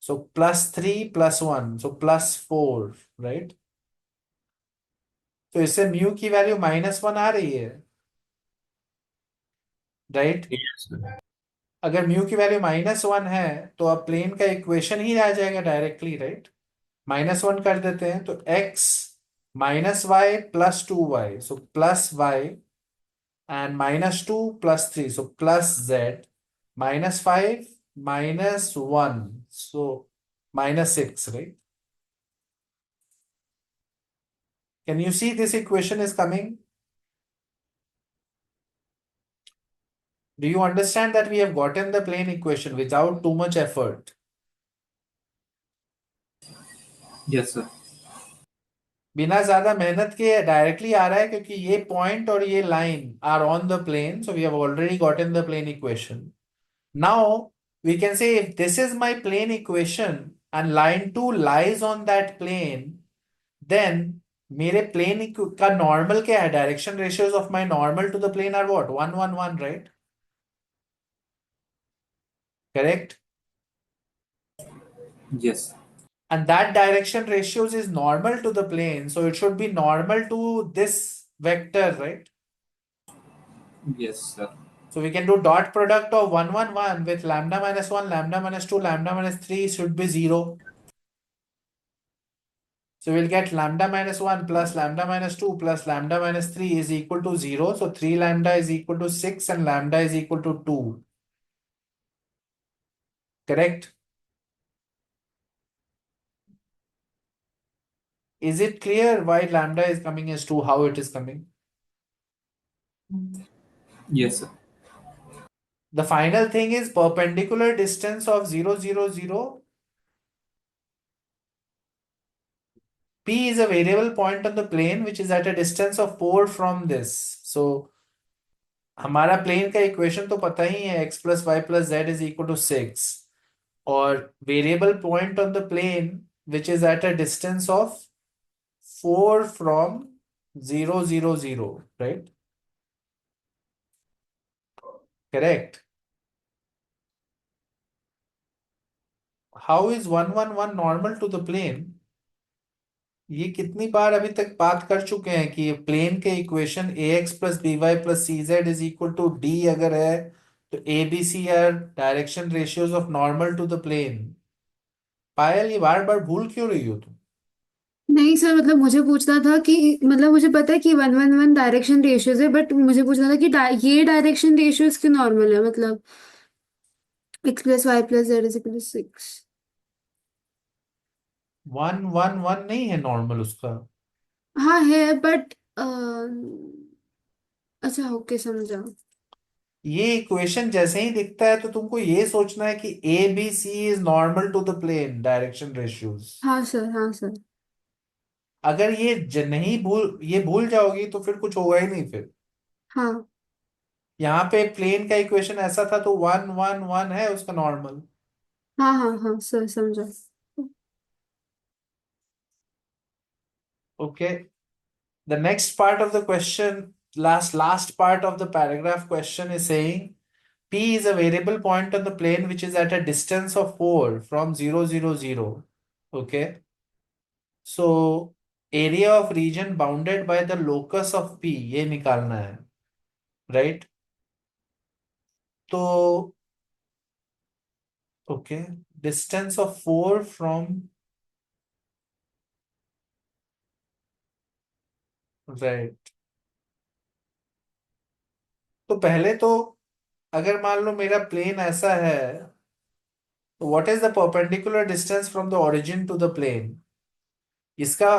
So plus 3 plus 1. So plus 4, right? तो इससे म्यू की वैल्यू -1 आ रही है, राइट? Yes sir. अगर म्यू की वैल्यू -1 है तो अब प्लेन का इक्वेशन ही आ जाएगा डायरेक्टली, राइट? -1 कर देते हैं तो x -y plus 2y, so plus y, and -2 plus 3, so plus z, -5 -1, so -6, right? Can you see this equation is coming? Do you understand that we have gotten the plane equation without too much effort? Yes sir बिना ज्यादा मेहनत के डायरेक्टली आ रहा है क्योंकि ये पॉइंट और ये line are on the plane, so we have already gotten the plane equation. Now we can say if this is my plane equation and line 2 lies on that plane, then मेरे प्लेन का नॉर्मल क्या है? Direction ratios of my normal to the plane are what? 1 1 1, right? Correct. Yes And that direction ratios is normal to the plane, so it should be normal to this vector, right? Yes sir So we can do dot product of 1 1 1 with lambda minus 1, lambda minus 2, lambda minus 3 should be 0. So we'll get lambda minus 1 plus lambda minus 2 plus lambda minus 3 is equal to 0. So 3 lambda is equal to 6 and lambda is equal to 2. Correct? Is it clear why lambda is coming as 2, how it is coming? Yes sir The final thing is perpendicular distance of 0 0 0. P is a variable point on the plane which is at a distance of 4 from this. So हमारा प्लेन का इक्वेशन तो पता ही है, x plus y plus z is equal to 6, और variable point on the plane which is at a distance of 4 from 0 0 0, right? Correct. How is 1 1 1 normal to the plane? ये कितनी बार अभी तक बात कर चुके हैं कि प्लेन के equation ax plus b y plus c z is equal to d अगर है तो a b c are direction ratios of normal to the plane. Payal ये बार बार भूल क्यों रही हो तुम? नहीं सर, मतलब मुझे पूछना था कि मतलब मुझे पता है कि 1 1 1 डायरेक्शन रेशियोज है, बट मुझे पूछना था कि ये डायरेक्शन रेशियोज क्यों नॉर्मल है, मतलब x plus y plus z is equal to 6. 1 1 1 नहीं है नॉर्मल उसका. हाँ है, बट अच्छा ओके समझा. ये इक्वेशन जैसे ही दिखता है तो तुमको ये सोचना है कि a b c is normal to the plane direction ratios. हाँ सर, हाँ सर। अगर ये नहीं भूल जाओगी तो फिर कुछ होगा ही नहीं फिर। हाँ यहाँ पे प्लेन का इक्वेशन ऐसा था तो 1 1 1 है उसका नॉर्मल। हाँ हाँ हाँ सर, समझा। Okay, the next part of the question, last part of the paragraph question is saying P is a variable point on the plane which is at a distance of 4 from 0 0 0. Okay, so area of region bounded by the locus of P ये निकालना है, right? तो okay, distance of 4 from, right? तो पहले तो अगर मान लो मेरा प्लेन ऐसा है तो what is the perpendicular distance from the origin to the plane? इसका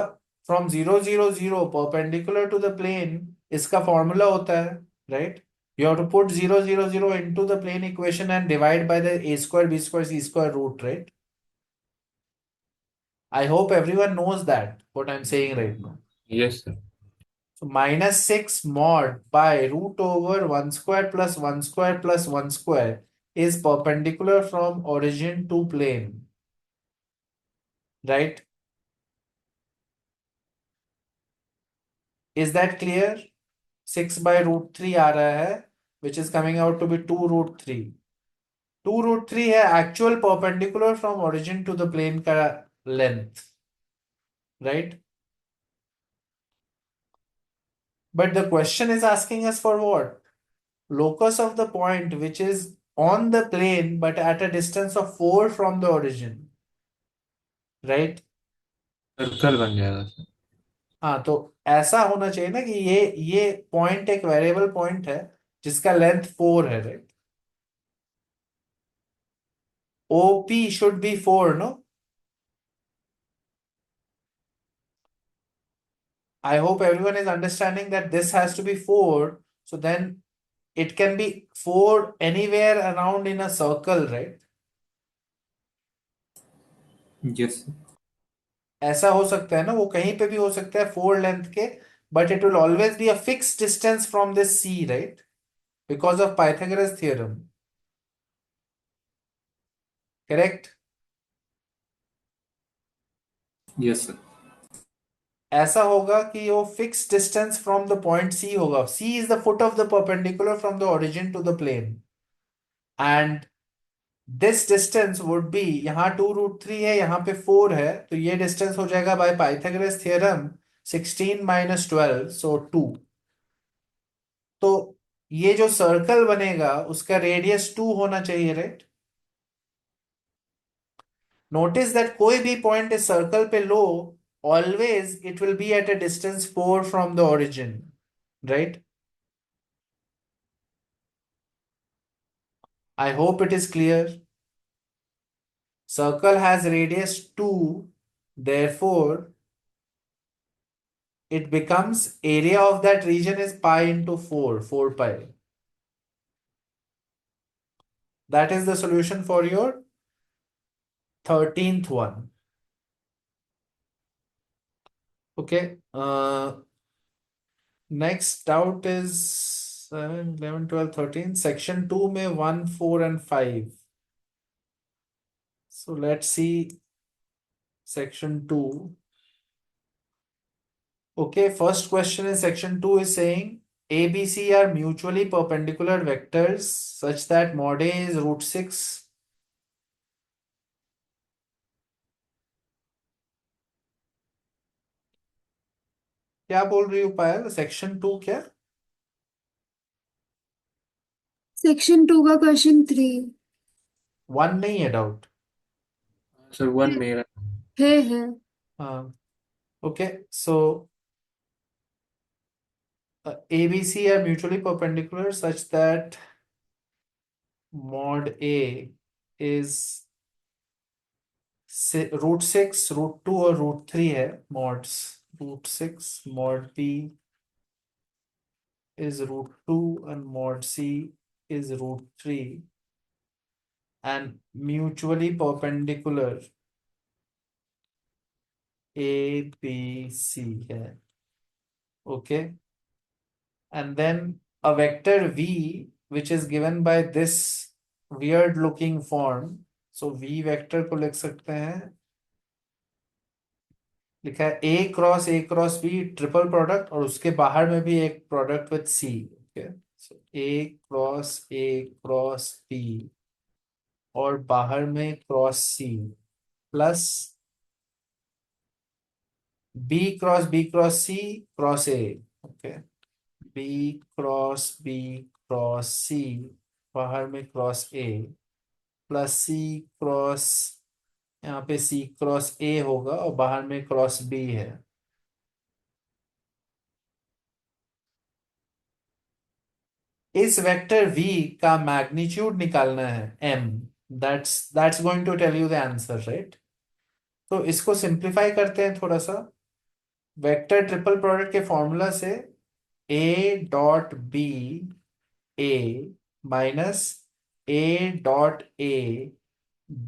from 0 0 0 perpendicular to the plane इसका फॉर्मूला होता है, right? You have to put 0 0 0 into the plane equation and divide by the a square b square c square root, right? I hope everyone knows that what I'm saying right now. Yes sir. So minus 6 mod by root over 1 square plus 1 square plus 1 square is perpendicular from origin to plane, right? Is that clear? 6 by root 3 आ रहा है which is coming out to be 2 root 3. 2 root 3 है actual perpendicular from origin to the plane का length, right? But the question is asking us for what? Locus of the point which is on the plane but at a distance of 4 from the origin, right? Circle बन जाएगा सर। हाँ, तो ऐसा होना चाहिए ना कि ये पॉइंट एक वेरिएबल पॉइंट है जिसका लेंथ 4 है, right? OP should be 4, no? I hope everyone is understanding that this has to be 4. So then it can be 4 anywhere around in a circle, right? Yes ऐसा हो सकता है ना, वो कहीं पे भी हो सकता है 4 लेंथ के, but it will always be a fixed distance from this C, right? Because of Pythagoras theorem. Correct? Yes sir. ऐसा होगा कि वो fix distance from the point C होगा. C is the foot of the perpendicular from the origin to the plane and this distance would be, यहाँ 2 रूट 3 है, यहाँ पे 4 है, तो ये डिस्टेंस हो जाएगा बाय पाइथागोरस थ्योरम 16 माइनस 12, सो 2. तो ये जो सर्कल बनेगा उसका रेडियस 2 होना चाहिए, राइट? नोटिस दैट कोई भी पॉइंट इस सर्कल पे लो, always it will be at a distance 4 from the origin, right? I hope it is clear. Circle has radius 2, therefore it becomes area of that region is pi into 4, 4 pi. That is the solution for your 13th one. Okay. Next doubt is 7, 11, 12, 13. Section 2 में 1, 4 and 5. So let's see section 2. Okay, first question in section 2 is saying A, B, C are mutually perpendicular vectors such that mod A is root 6. क्या बोल रही हो पायल? सेक्शन 2 क्या? सेक्शन 2 का क्वेश्चन 3 1 नहीं है डाउट? सर 1 मेरा। है। हाँ, okay, so A, B, C are mutually perpendicular such that mod A is root 6, root 2 और root 3 है mods. Root 6 mod B is root 2 and mod C is root 3 and mutually perpendicular A, B, C है. Okay. And then a vector V which is given by this weird looking form. So V vector को लिख सकते हैं, लिखा है A cross B triple product और उसके बाहर में भी एक product with C. Okay, so A cross B और बाहर में cross C plus B cross C cross A. Okay, B cross C बाहर में cross A plus C cross, यहाँ पे C क्रॉस A होगा और बाहर में क्रॉस B है. इस वेक्टर V का मैग्नीट्यूड निकालना है M. That's going to tell you the answer, right? तो इसको सिंप्लीफाई करते हैं थोड़ा सा. वेक्टर ट्रिपल प्रोडक्ट के फॉर्मूला से A dot B A minus A dot A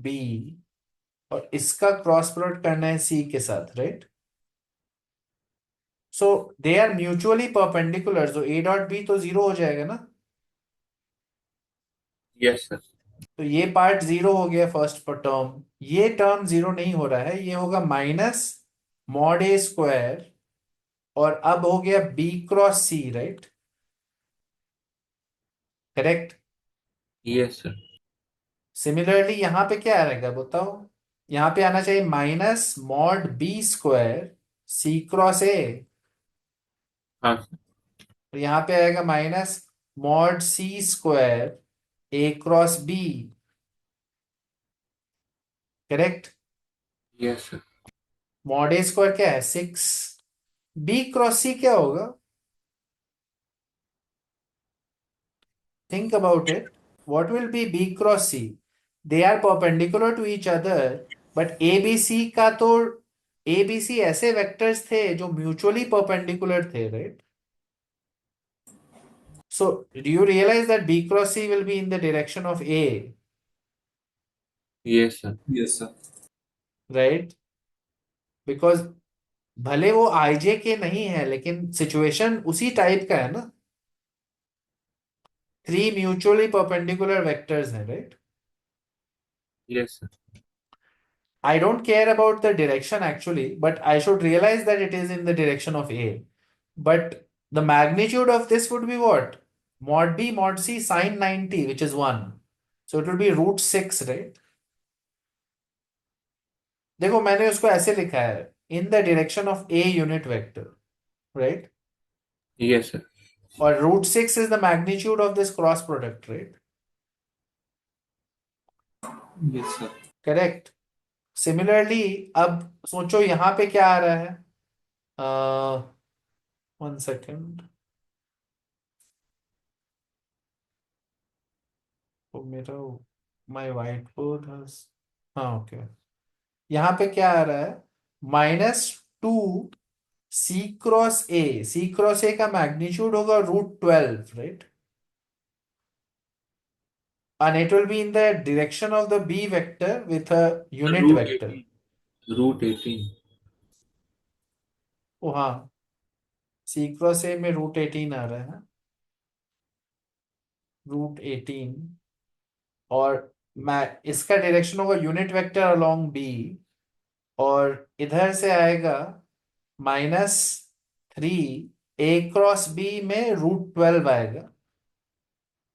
B और इसका क्रॉस प्रोडक्ट करना है C के साथ, right? So they are mutually perpendicular, तो A डॉट B तो जीरो हो जाएगा ना. Yes sir. तो ये पार्ट जीरो हो गया फर्स्ट पर टर्म. ये टर्म जीरो नहीं हो रहा है, ये होगा माइनस मॉड A स्क्वायर और अब हो गया B cross C, right? Correct. Yes sir. Similarly यहां पे क्या आएगा बताओ? यहां पे आना चाहिए minus mod B square C cross A हाँ सर. और यहां पे आएगा minus mod C square A cross B. Correct. Yes sir. Mod A square क्या है? 6. B क्रॉस C क्या होगा? Think about it. What will be B cross C? They are perpendicular to each other, but ABC का तो ABC ऐसे वेक्टर्स थे जो म्यूचुअली परपेंडिकुलर थे, right? So do you realize that B cross C will be in the direction of A, yes sir. Yes sir. right? Because भले वो IJ के नहीं है लेकिन सिचुएशन उसी टाइप का है ना. 3 म्यूचुअली परपेंडिकुलर वेक्टर्स हैं, right? Yes sir. I don't care about the direction actually, but I should realize that it is in the direction of A. But the magnitude of this would be what? Mod B mod C sine 90, which is 1. So it will be root 6, right? देखो मैंने उसको ऐसे लिखा है, in the direction of A unit vector, right? Yes sir. और root 6 is the magnitude of this cross product, right? Yes sir. Correct. Similarly, अब सोचो यहाँ पे क्या आ रहा है. 1 second. तो मेरा माई व्हाइट बोर्ड, हाँ ओके. यहाँ पे क्या आ रहा है? -2 C क्रॉस ए का मैग्नीट्यूड होगा √12, right? And it will be in the direction of the B vector with a unit vector. Root 18. ओ हाँ, C क्रॉस ए में √18 आ रहा है, √18. और मैं इसका डायरेक्शन होगा यूनिट वेक्टर अलोंग बी और इधर से आएगा -3 A क्रॉस B में √12 आएगा,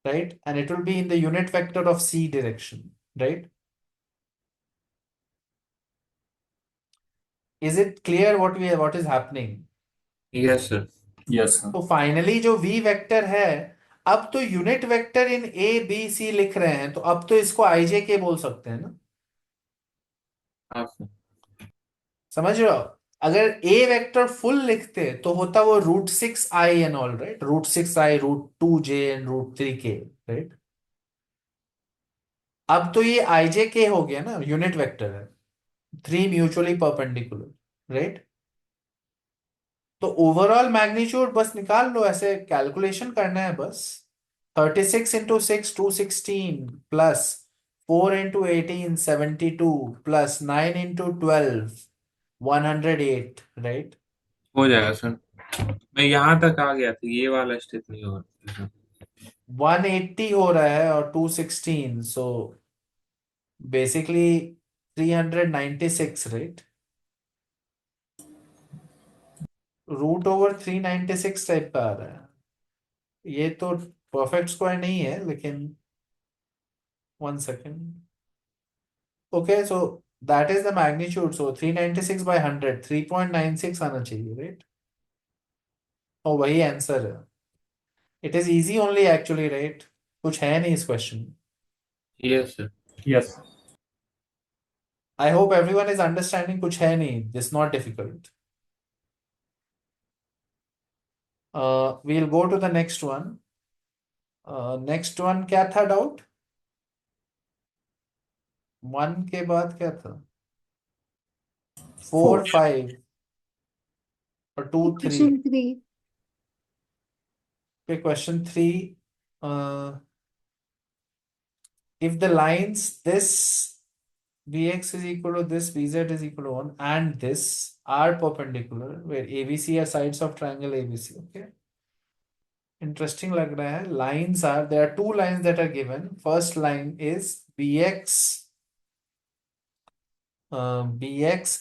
right? And it will be in the unit vector of C direction, right? Is it clear what is happening? Yes sir. Yes sir. तो फाइनली जो V वेक्टर है, अब तो unit vector in A B C लिख रहे हैं, तो अब तो इसको IJK बोल सकते हैं ना. हाँ सर. समझ रहे हो? अगर A वेक्टर फुल लिखते तो होता वो √6I and all, right? √6I √2J and √3K, right? अब तो ये IJK हो गया ना, यूनिट वेक्टर है, 3 म्यूचुअली परपेंडिकुलर, राइट? तो ओवरऑल मैग्नीट्यूड बस निकाल लो, ऐसे कैलकुलेशन करना है बस. 36 into 6, 216 plus 4 into 18, 72 plus 9 into 12, 108, right? हो जाएगा सर। मैं यहाँ तक आ गया था, ये वाला स्टेप नहीं हो रहा। 180 हो रहा है और 216, so basically 396, right? Root over 396 type का आ रहा है। ये तो परफेक्ट स्क्वायर नहीं है, लेकिन 1 second. Okay, so that is the magnitude, so 396 by 100, 3.96 आना चाहिए, राइट? और वही आंसर है। It is easy only actually, right? कुछ है नहीं इस क्वेश्चन में। Yes sir. Yes. I hope everyone is understanding, कुछ है नहीं, this not difficult. we'll go to the next one. Next one क्या था डाउट? 1 के बाद क्या था? 4 5 और 2 3। Question 3. Okay, question 3. If the lines this Vx is equal to this, Vz is equal to 1, and this are perpendicular, where ABC are sides of triangle ABC. Okay. Interesting lag raha hai. Lines are, there are two lines that are given. First line is Bx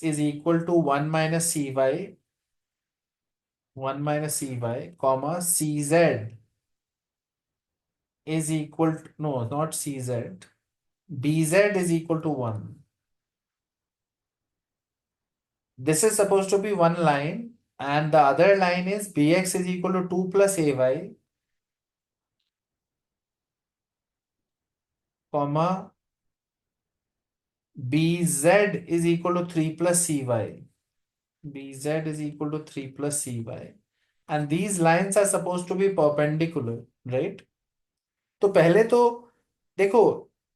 is equal to 1 minus Cy, 1 minus Cy, comma, Cz is equal to, no, not Cz, Bz is equal to 1. This is supposed to be one line, and the other line is Bx is equal to 2 plus Ay, comma, Bz is equal to 3 plus Cy. Bz is equal to 3 plus Cy. And these lines are supposed to be perpendicular, right? तो पहले तो देखो,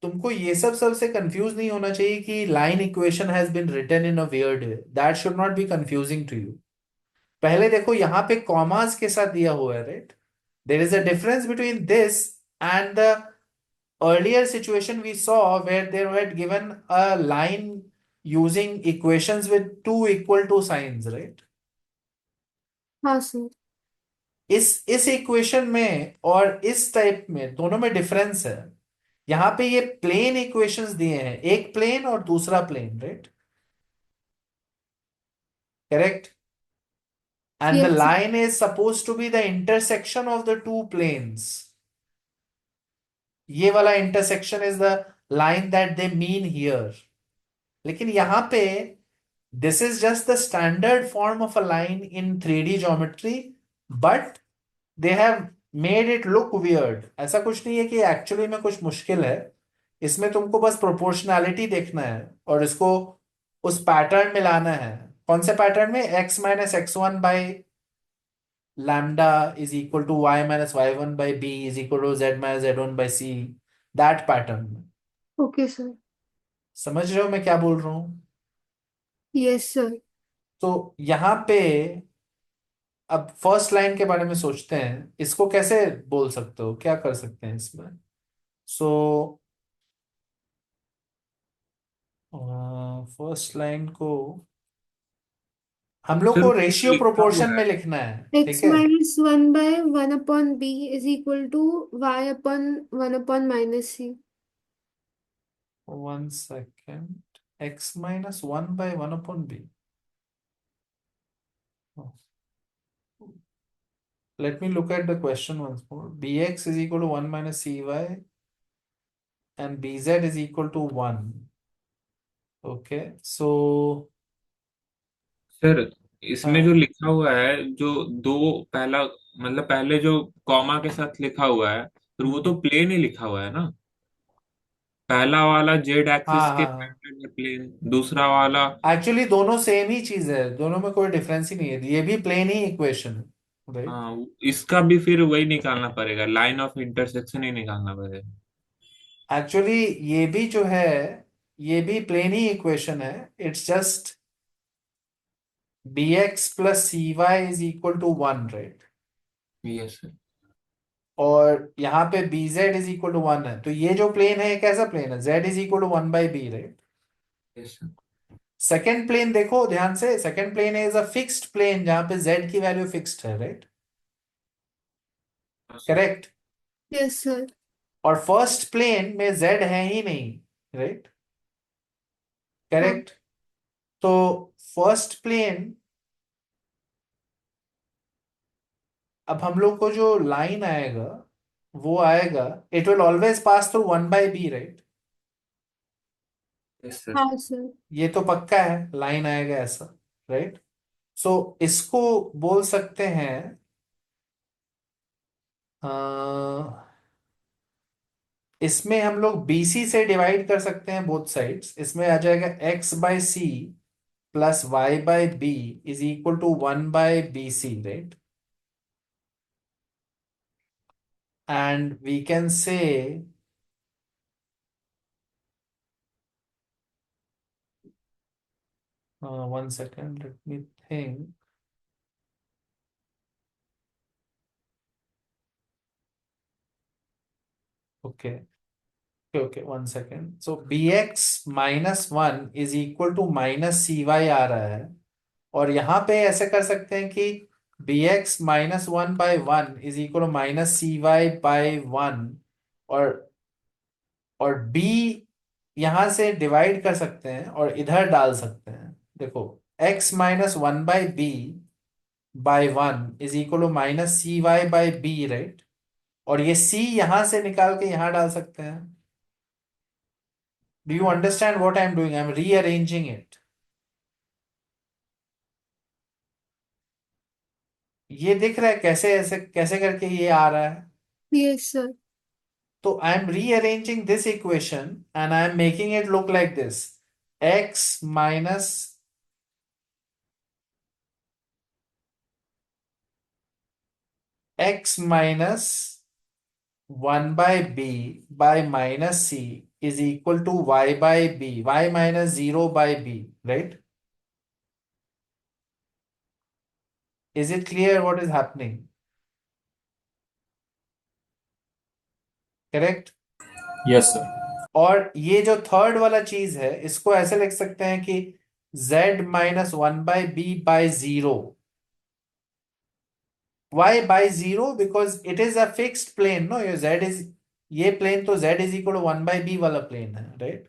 तुमको ये सब सबसे कंफ्यूज नहीं होना चाहिए कि line equation has been written in a weird way. That should not be confusing to you. पहले देखो, यहां पे कॉमास के साथ दिया हुआ है, right? There is a difference between this and the earlier situation we saw where they had given a line using equations with two equal to signs, right? हाँ सर। इस इक्वेशन में और इस टाइप में दोनों में डिफरेंस है। यहां पे ये प्लेन इक्वेशंस दिए हैं, एक प्लेन और दूसरा plane, right? Correct? and the Yes, sir. line is supposed to be the intersection of the two planes. ये वाला intersection is the line that they mean here. लेकिन यहां पे this is just the standard form of a line in 3D geometry, but they have made it look weird. ऐसा कुछ नहीं है कि एक्चुअली में कुछ मुश्किल है। इसमें तुमको बस प्रोपोर्शनैलिटी देखना है और इसको उस पैटर्न में लाना है। कौन से पैटर्न में? x minus x1 by lambda is equal to y minus y1 by b is equal to z minus z1 by c, that pattern में। Okay, sir. समझ रहे हो मैं क्या बोल रहा हूं? Yes, sir. तो यहां पे अब फर्स्ट लाइन के बारे में सोचते हैं, इसको कैसे बोल सकते हो, क्या कर सकते हैं इसमें? सो फर्स्ट लाइन को हम लोग सर को वो रेशियो लिखा हुआ प्रोपोर्शन है। में लिखना है, X ठीक है? minus 1 by 1 upon B is equal to y upon 1 upon minus C. 1 second, x minus 1 by 1 upon b. Oh. Let me look at the question once more. Bx is equal to 1 minus Cy and Bz is equal to 1. Okay, so sir इसमें जो हाँ लिखा हुआ है, जो दो पहला मतलब पहले जो कॉमा के साथ लिखा हुआ है, फिर वो तो प्लेन ही लिखा हुआ है ना। पहला वाला जेड हाँ एक्सिस के हाँ हाँ, पैरेलल है प्लेन, दूसरा वाला। एक्चुअली दोनों सेम ही चीज है, दोनों में कोई डिफरेंस ही नहीं है, ये भी प्लेन ही इक्वेशन है, राइट? हाँ, इसका भी फिर वही निकालना पड़ेगा, लाइन ऑफ इंटरसेक्शन ही निकालना पड़ेगा। एक्चुअली ये भी जो है, ये भी प्लेन ही इक्वेशन है। It's just bx plus cy is equal to 1, right? Yes sir. और यहाँ पे BZ इज इक्वल टू 1 है, तो ये जो प्लेन है ये कैसा प्लेन है? Z is equal to 1/b, right? Yes sir. Second plane देखो ध्यान से, second plane is a fixed plane जहां पे Z की वैल्यू फिक्स्ड है, राइट? करेक्ट। Yes sir. और फर्स्ट प्लेन में Z है ही नहीं, राइट? हाँ करेक्ट। तो फर्स्ट प्लेन, अब हम लोग को जो लाइन आएगा वो आएगा, it will always pass through 1/b, right? Yes sir. हाँ सर। ये तो पक्का है, लाइन आएगा ऐसा, राइट? सो इसको बोल सकते हैं, अ, इसमें हम लोग BC से डिवाइड कर सकते हैं बोथ साइड्स। इसमें आ जाएगा x/c plus y/b is equal to 1/bc, right? And we can say, 1 second, let me think. Okay, okay, 1 second. So bx minus 1 is equal to minus cy आ रहा है, और यहां पे ऐसे कर सकते हैं कि bx minus 1/1 is equal to minus cy/1, और b यहां से डिवाइड कर सकते हैं और इधर डाल सकते हैं। देखो, x minus 1/b/1 is equal to minus cy/b, right? और ये c यहां से निकाल के यहां डाल सकते हैं। Do you understand what I am doing? I am rearranging it. ये दिख रहा है कैसे, ऐसे कैसे करके ये आ रहा है? Yes sir. तो I am rearranging this equation and I am making it look like this, x minus x minus 1/b/-c is equal to y/b, y minus 0/b, right? Is it clear what is happening? Correct? Yes sir. और ये जो थर्ड वाला चीज है, इसको ऐसे लिख सकते हैं कि z minus 1/b/0. Why by 0? Because it is a fixed plane, no? ये z is, ये प्लेन तो z is equal to 1/b वाला प्लेन है, राइट?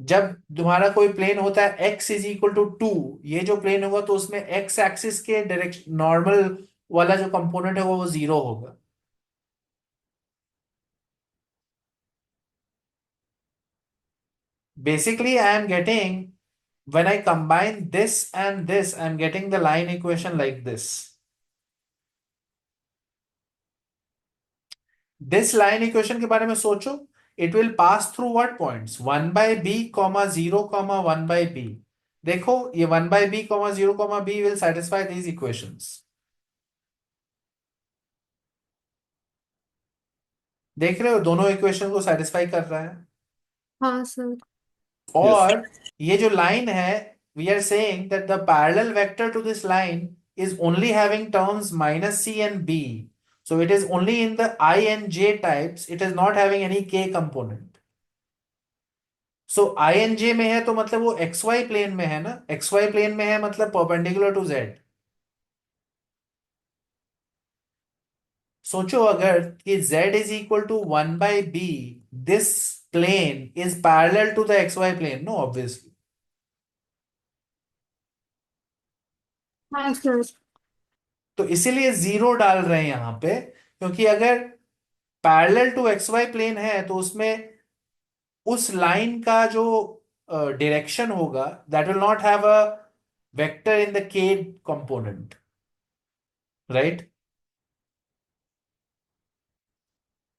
जब तुम्हारा कोई प्लेन होता है x इज इक्वल टू 2, ये जो प्लेन होगा तो उसमें x एक्सिस के डायरेक्शन नॉर्मल वाला जो कंपोनेंट है वो 0 होगा। Basically, I am getting, when I combine this and this, I am getting the line equation like this. This line equation के बारे में सोचो, it will pass through what points? 1/b, 0, 1/b. देखो, ये 1/b, 0, b will satisfy these equations. देख रहे हो, दोनों इक्वेशन को सेटिस्फाई कर रहा है। हाँ सर। और ये जो लाइन है, we are saying that the parallel vector to this line is only having terms minus c and b. So it is only in the I and j types. It is not having any k component. So I and j में है तो मतलब वो xy प्लेन में है ना, xy प्लेन में है मतलब परपेंडिकुलर टू z। सोचो अगर कि z is equal to 1/b, this plane is parallel to the xy plane, no? Obviously. हाँ सर। तो इसीलिए 0 डाल रहे हैं यहां पे, क्योंकि अगर पैरेलल टू xy प्लेन है तो उसमें उस लाइन का जो डायरेक्शन होगा, that will not have a vector in the k component, right?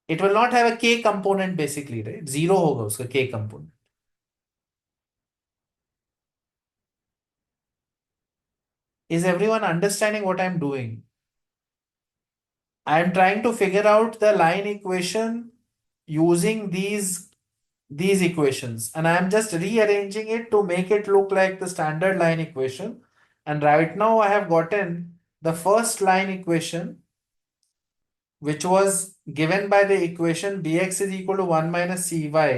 It will not have a k component basically, right? 0 होगा उसका k component. Is everyone understanding what I'm doing? I am trying to figure out the line equation using these equations, and I am just rearranging it to make it look like the standard line equation. And right now I have gotten the first line equation, which was given by the equation bx is equal to 1 minus cy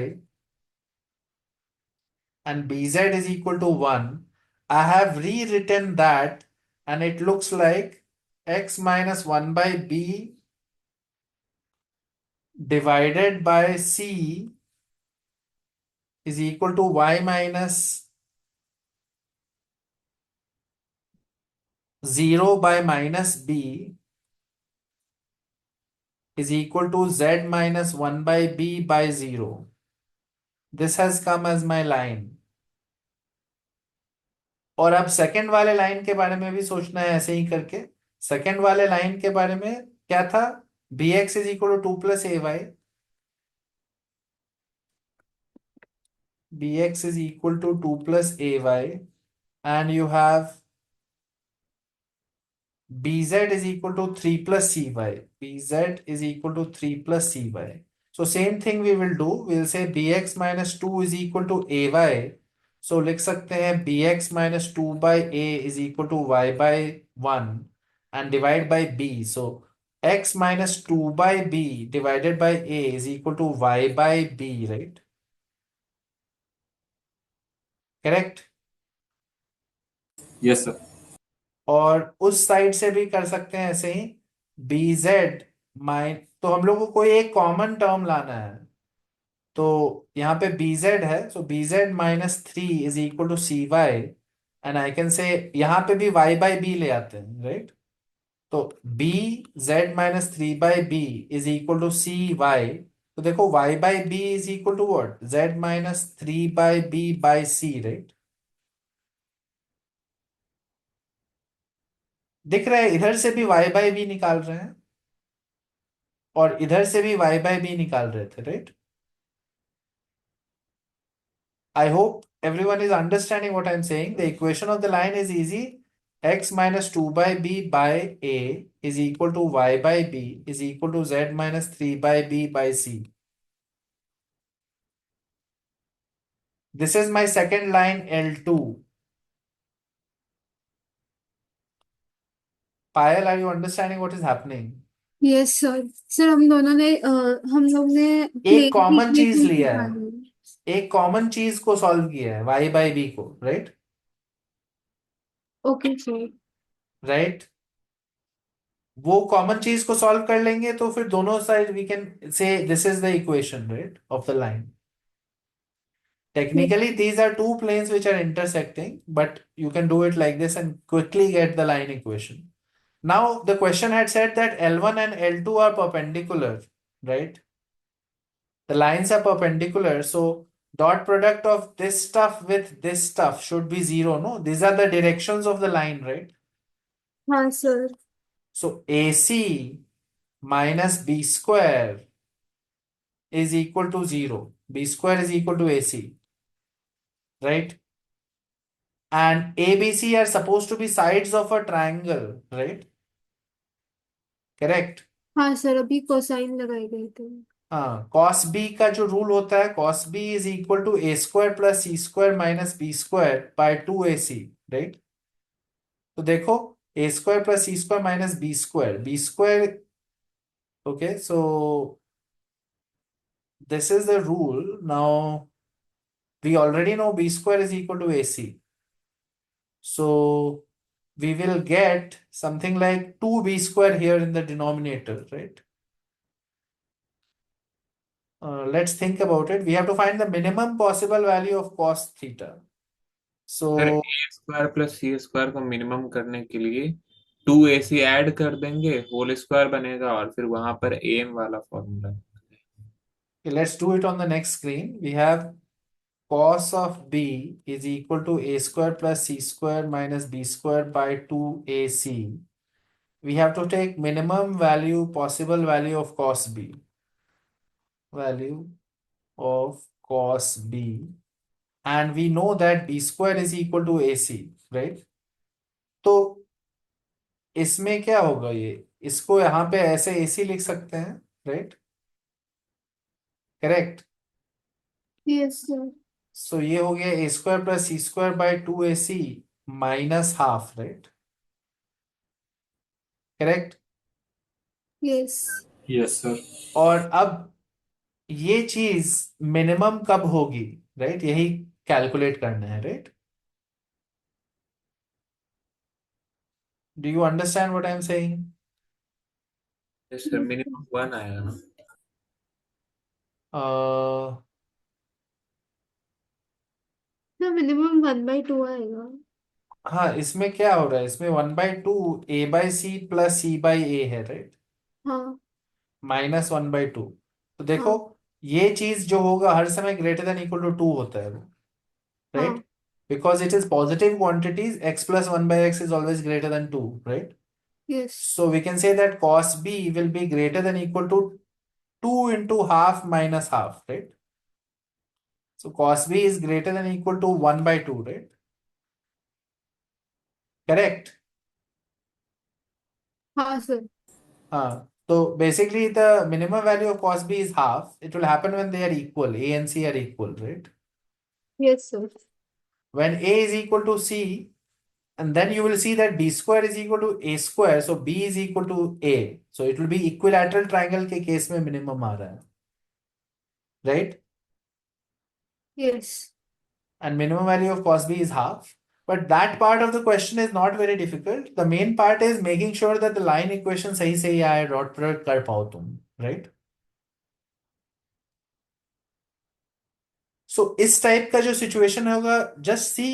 and bz is equal to 1, I have rewritten that and it looks like x minus 1 by b divided by c is equal to y minus 0 by minus b is equal to z minus 1 by b by 0. This has come as my line. और अब सेकंड वाले लाइन के बारे में भी सोचना है ऐसे ही करके. सेकंड वाले लाइन के बारे में क्या था? bx is equal to 2 plus ay. bx is equal to 2 plus ay and you have bz is equal to 3 plus cy. bz is equal to 3 plus cy. So same thing we will do. We'll say bx minus 2 is equal to ay. So लिख सकते हैं bx minus 2 by a is equal to y by 1 and divide by b. So x minus 2 by b divided by a is equal to y by b, right? Correct? Yes sir. और उस साइड से भी कर सकते हैं ऐसे ही. bz माइन तो हम लोग को कोई एक कॉमन टर्म लाना है. तो यहाँ पे bz है, so bz minus 3 is equal to cy and I can say यहाँ पे भी y बाई b ले आते हैं, राइट? तो bz minus 3 by b is equal to cy. तो देखो y by b is equal to what? z minus 3 by b by c, right? दिख रहा है? इधर से भी y बाई b निकाल रहे हैं और इधर से भी y बाई b निकाल रहे थे, right? I hope everyone is understanding what I'm saying. The equation of the line is easy. X minus 2 by b by a is equal to y by b is equal to z minus 3 by b by c. This is my second line L2. Payal, are you understanding what is happening? Yes sir. Sir हम दोनों ने हम लोग ने एक कॉमन चीज equation लिया है, निकाली. एक कॉमन चीज को सॉल्व किया है, y by b को, राइट? Okay sir. राइट? वो कॉमन चीज को सॉल्व कर लेंगे तो फिर दोनों side we can say this is the equation, right, of the line. Technically, these are two planes which are intersecting, but you can do it like this and quickly get the line equation. Now, the question had said that L1 and L2 are perpendicular, right? The lines are perpendicular, so dot product of this stuff with this stuff should be 0, no? These are the directions of the line, right? हाँ sir. So AC minus B square is equal to 0. B square is equal to AC. Right? And ABC are supposed to be sides of a triangle, right? Correct? हाँ सर, अभी कोसाइन लगाए गए थे. हाँ, cos B का जो रूल होता है, cos B is equal to a square plus c square minus b square by 2ac, right? तो देखो a square plus c square minus b square, okay, so this is the rule. Now we already know b square is equal to ac. So we will get something like 2b square here in the denominator, right? Let's think about it. We have to find the minimum possible value of cos theta. Sir So a square plus c square को मिनिमम करने के लिए 2ac ऐड कर देंगे, होल स्क्वायर बनेगा और फिर वहां पर एम वाला formula. let's do it on the next screen. We have cos of b is equal to a square plus c square minus b square by 2ac. We have to take minimum value, possible value of cos b. Value of cos b. And we know that b square is equal to ac, right? तो इसमें क्या होगा? ये इसको यहाँ पे ऐसे ac लिख सकते हैं, right? Correct? Yes sir. So ये हो गया a square plus c square by 2ac minus half, right? Correct? Yes. Yes sir. और अब ये चीज मिनिमम कब होगी, राइट? यही कैलकुलेट करना है, right? Do you understand what I am saying? Yes sir, minimum 1 आएगा ना। ना मिनिमम 1/2 आएगा। हाँ, इसमें क्या हो रहा है, इसमें 1/2 a/c प्लस c/a है, राइट? हाँ -1/2। तो देखो, हाँ ये चीज जो होगा हर समय ग्रेटर देन इक्वल टू 2 होता है, हाँ। Right? Because it is positive quantities, x plus 1 by x is always greater than 2, right? Yes. So we can say that cos b will be greater than equal to 2 into half minus half, right? So cos b is greater than equal to 1/2, right? Correct? हाँ sir. So basically the minimum value of cos b is half. It will happen when they are equal, a and c are equal, right? Yes sir. When a is equal to c, and then you will see that b square is equal to a square, so b is equal to a. So it will be equilateral triangle के केस में minimum आ रहा है, right? Yes. And minimum value of cos b is half. But that part of the question is not very difficult. The main part is making sure that the line equation सही सही आए, dot product कर पाओ तुम, right? So इस टाइप का जो सिचुएशन होगा, just see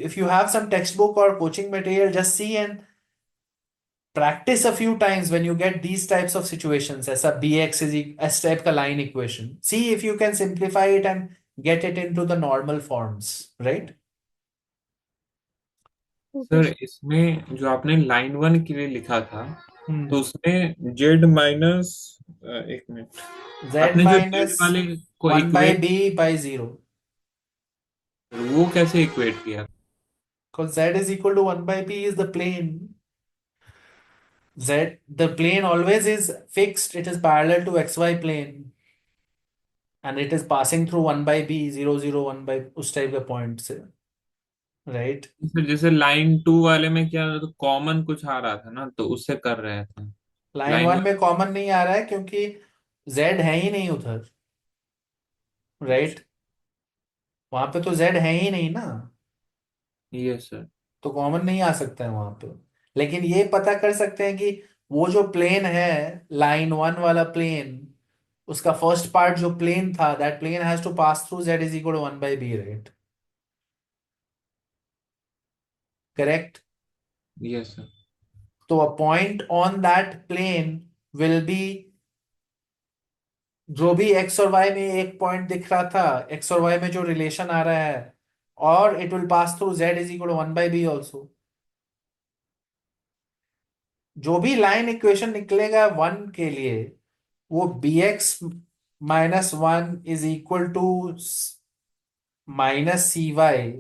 if you have some textbook or coaching material, just see and practice a few times when you get these types of situations. ऐसा bx is s type का line equation. See if you can simplify it and get it into the normal forms, right? Okay sir sir. इसमें जो आपने लाइन 1 के लिए लिखा था, तो Hmm. उसमें जेड माइनस, एक मिनट, Z आपने जो जेड minus वाले को 1 by इक्वेट, b by 0. वो कैसे इक्वेट किया? Because Z is equal to 1 by b is the plane. The plane always is fixed. It is parallel to xy plane. And it is passing through 1 by b, 0, 0, 1 by उस टाइप का पॉइंट से, राइट? सर जैसे लाइन 2 वाले में क्या, तो कॉमन कुछ आ रहा था ना, तो उससे कर रहे थे। लाइन लाइन 1 में कॉमन नहीं आ रहा है क्योंकि Z है ही नहीं उधर, राइट? वहां पे तो Z है ही नहीं ना, यस सर। तो कॉमन नहीं आ सकता है वहां पे। लेकिन ये पता कर सकते हैं कि वो जो प्लेन है, लाइन 1 वाला प्लेन, उसका फर्स्ट पार्ट जो प्लेन था, that plane has to pass through Z is equal to 1 by b, right? Correct? Yes sir. तो a point on that plane will be, जो भी x और y में एक पॉइंट दिख रहा था, x और y में जो रिलेशन आ रहा है, और it will pass through Z is equal to 1 by b also. जो भी लाइन इक्वेशन निकलेगा 1 के लिए, वो bx minus 1 is equal to minus c y,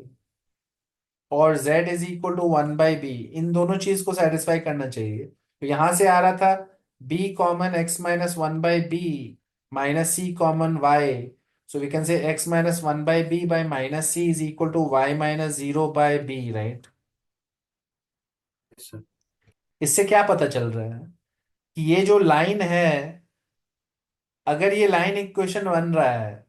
और z is equal to 1 by b, इन दोनों चीज को सेटिस्फाई करना चाहिए। तो यहां से आ रहा था b common x minus 1 by b minus c common y, so we can say x minus 1 by b by minus c is equal to y minus 0 by b, right? Yes sir. इससे क्या पता चल रहा है कि ये जो लाइन है, अगर ये लाइन इक्वेशन बन रहा है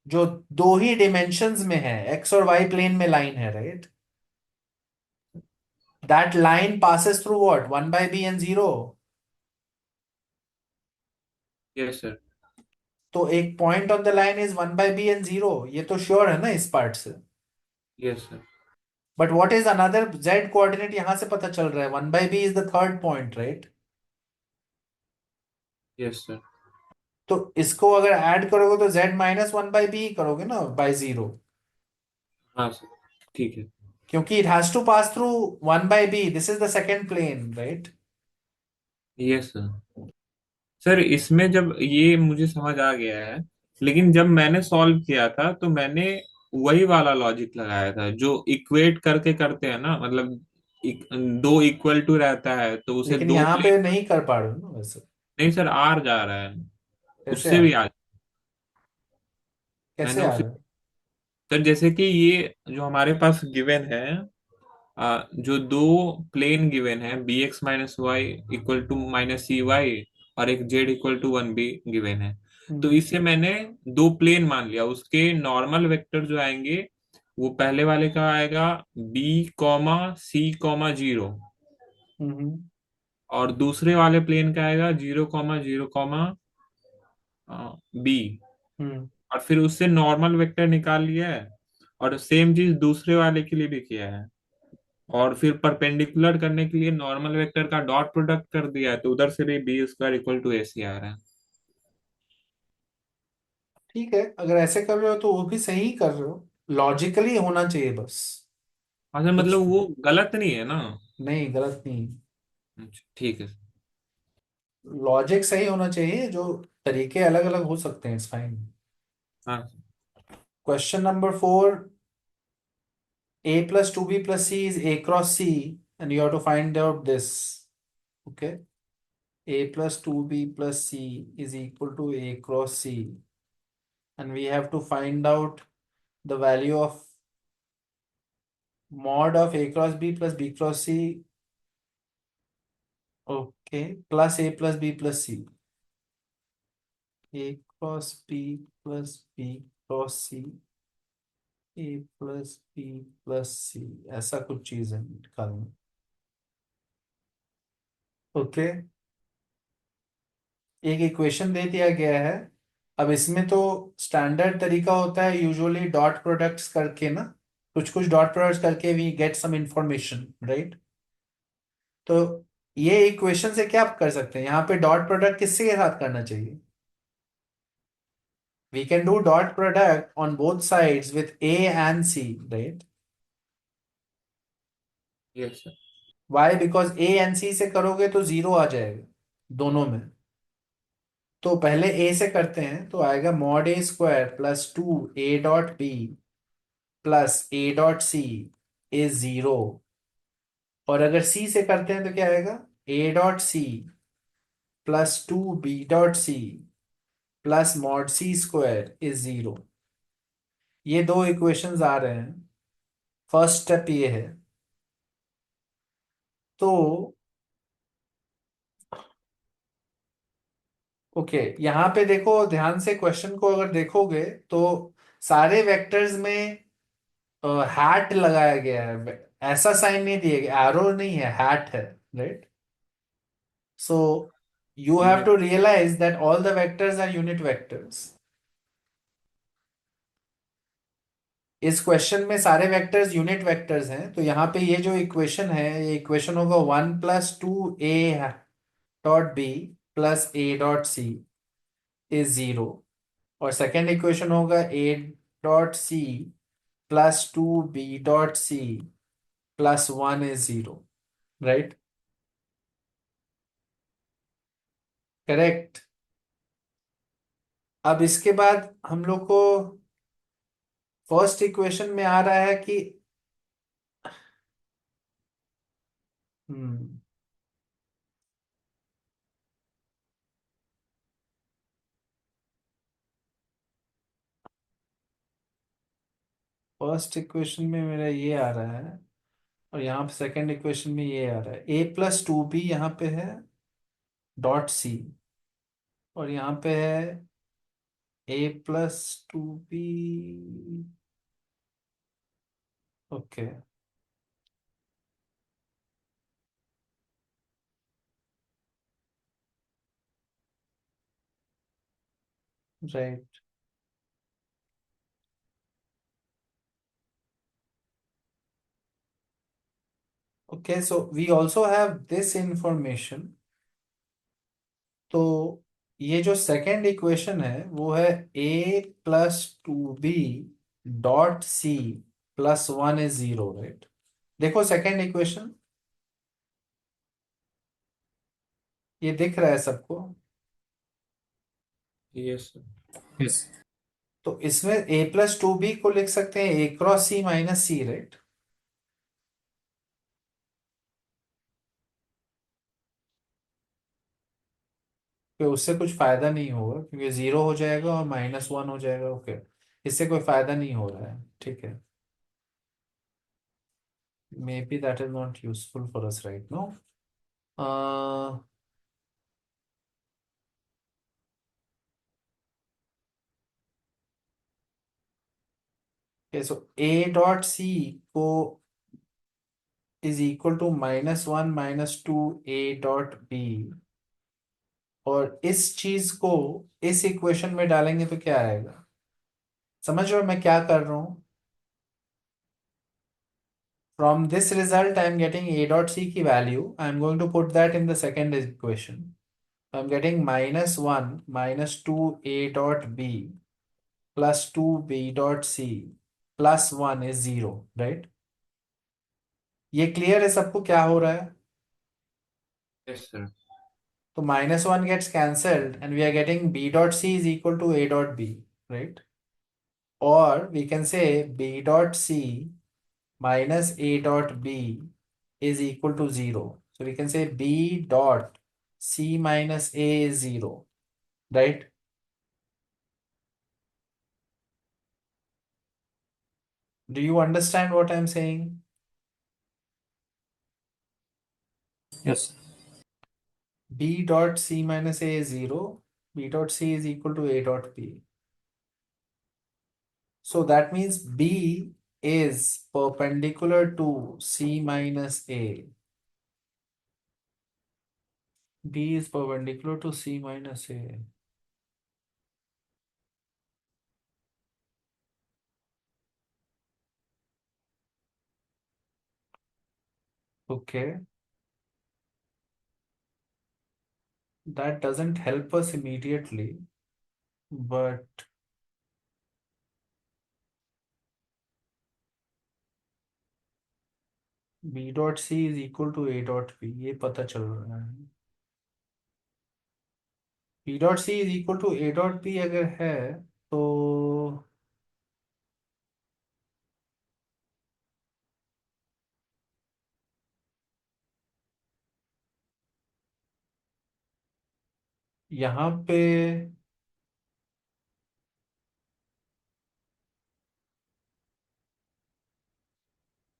जो दो ही डिमेंशंस में है, एक्स और वाई प्लेन में लाइन है, right? That line passes through what, 1 by b and 0। Yes sir. तो एक point on the line is 1 by b and 0, ये तो श्योर है ना इस पार्ट से। Yes sir. But what is another z coordinate, यहां से पता चल रहा है 1 by b is the third point, right? Yes sir. तो इसको अगर ऐड करोगे तो z माइनस 1 बाय बी करोगे ना, बाय 0, हाँ सर, ठीक है। क्योंकि it has to pass through 1 by b, this is the second plane, right? Yes sir. Sir इसमें जब ये मुझे समझ आ गया है, लेकिन जब मैंने सॉल्व किया था तो मैंने वही वाला लॉजिक लगाया था जो इक्वेट करके करते हैं ना, मतलब दो इक्वल टू रहता है तो उसे लेकिन दो यहाँ को पे नहीं कर पा रहे हो ना वैसे। नहीं सर, आर जा रहा है, कैसे उससे आ भी रहा है? आ। मैंने कैसे आ उसे, रहा है? सर जैसे कि ये जो हमारे पास गिवन है, जो दो प्लेन गिवन है b x minus y equal to minus c y और एक z equal to one b given है, तो हम्म इसे मैंने दो प्लेन मान लिया। उसके नॉर्मल वेक्टर जो आएंगे वो पहले वाले का आएगा b comma c comma zero, हम्म और दूसरे वाले प्लेन का आएगा zero comma zero comma b. हम्म और फिर उससे नॉर्मल वेक्टर निकाल लिया है, और सेम चीज दूसरे वाले के लिए भी किया है। और फिर परपेंडिकुलर करने के लिए नॉर्मल वेक्टर का डॉट प्रोडक्ट कर दिया है, तो उधर से भी बी स्क्वायर इक्वल टू ए सी आ रहा है। ठीक है, अगर ऐसे कर रहे हो तो वो भी सही कर रहे हो, लॉजिकली होना चाहिए बस। अच्छा, कुछ मतलब वो गलत नहीं है ना? नहीं, गलत नहीं। अच्छा, ठीक है। लॉजिक सही होना चाहिए, जो तरीके अलग अलग हो सकते हैं, इट्स फाइन। हाँ। Question number 4, a plus 2b plus c is a cross c and you have to find out this. Okay, a plus 2b plus c is equal to a cross c and we have to find out the value of mod of a cross b plus b cross c. Okay, plus a plus b plus c, a cross b plus b cross c, a plus b plus c, ऐसा कुछ चीज है निकालना। ओके, एक इक्वेशन दे दिया गया है। अब इसमें तो स्टैंडर्ड तरीका होता है यूजुअली डॉट प्रोडक्ट्स करके ना, कुछ कुछ डॉट प्रोडक्ट्स करके we get some information, right? तो ये इक्वेशन से क्या आप कर सकते हैं, यहाँ पे डॉट प्रोडक्ट किससे के साथ करना चाहिए? We can do dot product on both sides with a and c, right? Yes sir. Why? Because a and c से करोगे तो जीरो आ जाएगा दोनों में। तो पहले ए से करते हैं, तो आएगा mod a square plus 2 a dot b plus a dot c is zero. और अगर सी से करते हैं तो क्या आएगा? A dot c plus 2 b dot c plus mod c square is zero. ये दो इक्वेशंस आ रहे हैं। फर्स्ट स्टेप ये है। तो ओके, यहाँ पे देखो ध्यान से, क्वेश्चन को अगर देखोगे तो सारे वेक्टर्स में हैट लगाया गया है, ऐसा साइन नहीं दिया गया, एरो नहीं है, हैट है, राइट? सो you have ये to realize that all the vectors are unit vectors. इस क्वेश्चन में सारे वेक्टर्स यूनिट वेक्टर्स हैं, तो यहाँ पे ये जो इक्वेशन है, ये इक्वेशन होगा 1 + 2 a dot b plus a dot c is zero. और सेकेंड इक्वेशन होगा a dot c plus 2 b dot c plus 1 is zero, right? Correct. अब इसके बाद हम लोग को फर्स्ट इक्वेशन में आ रहा है कि हम्म फर्स्ट इक्वेशन में मेरा ये आ रहा है, और यहाँ पे सेकेंड इक्वेशन में ये आ रहा है, a प्लस 2b यहाँ पे है डॉट सी, और यहाँ पे है a plus 2b। Okay, right. Okay, so we also have this information. तो ये जो सेकेंड इक्वेशन है वो है a plus 2b dot c plus 1 is zero, right? देखो सेकेंड इक्वेशन, ये दिख रहा है सबको? Yes sir. यस। तो इसमें a प्लस 2b को लिख सकते हैं a cross c minus c, right? कि उससे कुछ फायदा नहीं होगा, क्योंकि जीरो हो जाएगा और -1 हो जाएगा। ओके, इससे कोई फायदा नहीं हो रहा है, ठीक है। maybe that is not useful for us right now. uh, okay, so a dot c को is equal to -1 -2 a dot b, और इस चीज को इस इक्वेशन में डालेंगे तो क्या आएगा? समझ रहे हो मैं क्या कर रहा हूं? From this result, I am getting a dot c की value. I am going to put that in the second equation. I'm getting -1 -2 a dot b plus 2 b dot c plus 1 is 0, right? ये क्लियर है सबको क्या हो रहा है? Yes sir. तो -1 gets cancelled and we are getting b dot c is equal to a dot b, right? Or we can say b dot c minus a dot b is equal to 0. So we can say b dot c minus a is 0, right? Do you understand what I'm saying? Yes B dot c minus a is 0. B dot c is equal to a dot b. So that means b is perpendicular to c minus a. B is perpendicular to c minus a. Okay. That doesn't help us immediately, but b dot c is equal to a dot b, ये पता चल रहा है. b dot c is equal to a dot b अगर है तो यहाँ पे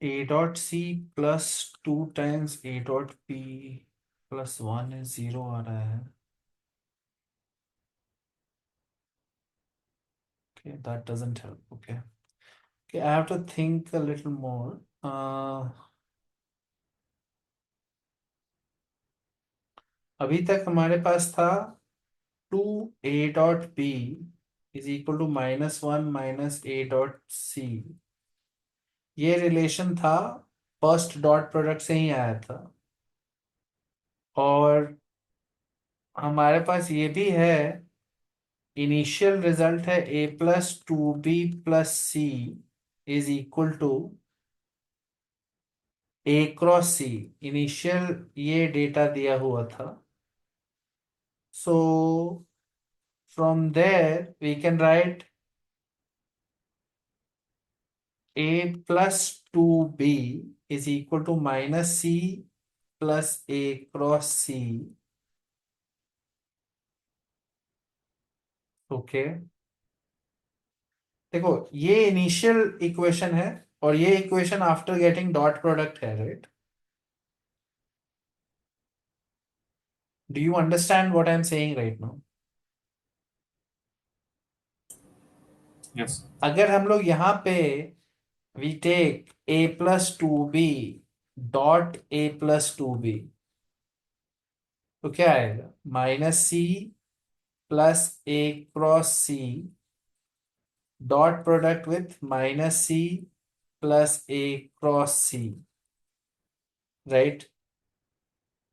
a dot c plus 2 times a dot b plus 1 is 0 आ रहा है. Okay, that doesn't help. Okay. Okay, I have to think a little more. अभी तक हमारे पास था 2 a dot b is equal to -1 minus a dot c. ये रिलेशन था फर्स्ट डॉट प्रोडक्ट से ही आया था, और हमारे पास ये भी है, इनिशियल रिजल्ट है a plus 2b plus c is equal to a cross c. Initial ये डेटा दिया हुआ था. So from there we can write a plus 2b is equal to minus c plus a cross c. Okay, देखो ये इनिशियल इक्वेशन है और ये equation after getting dot product है, right? Do you understand what I am saying right now? Yes अगर हम लोग यहाँ पे we take a plus 2b dot a plus 2b, तो क्या आएगा? -c plus a cross c dot product with -c plus a cross c, right?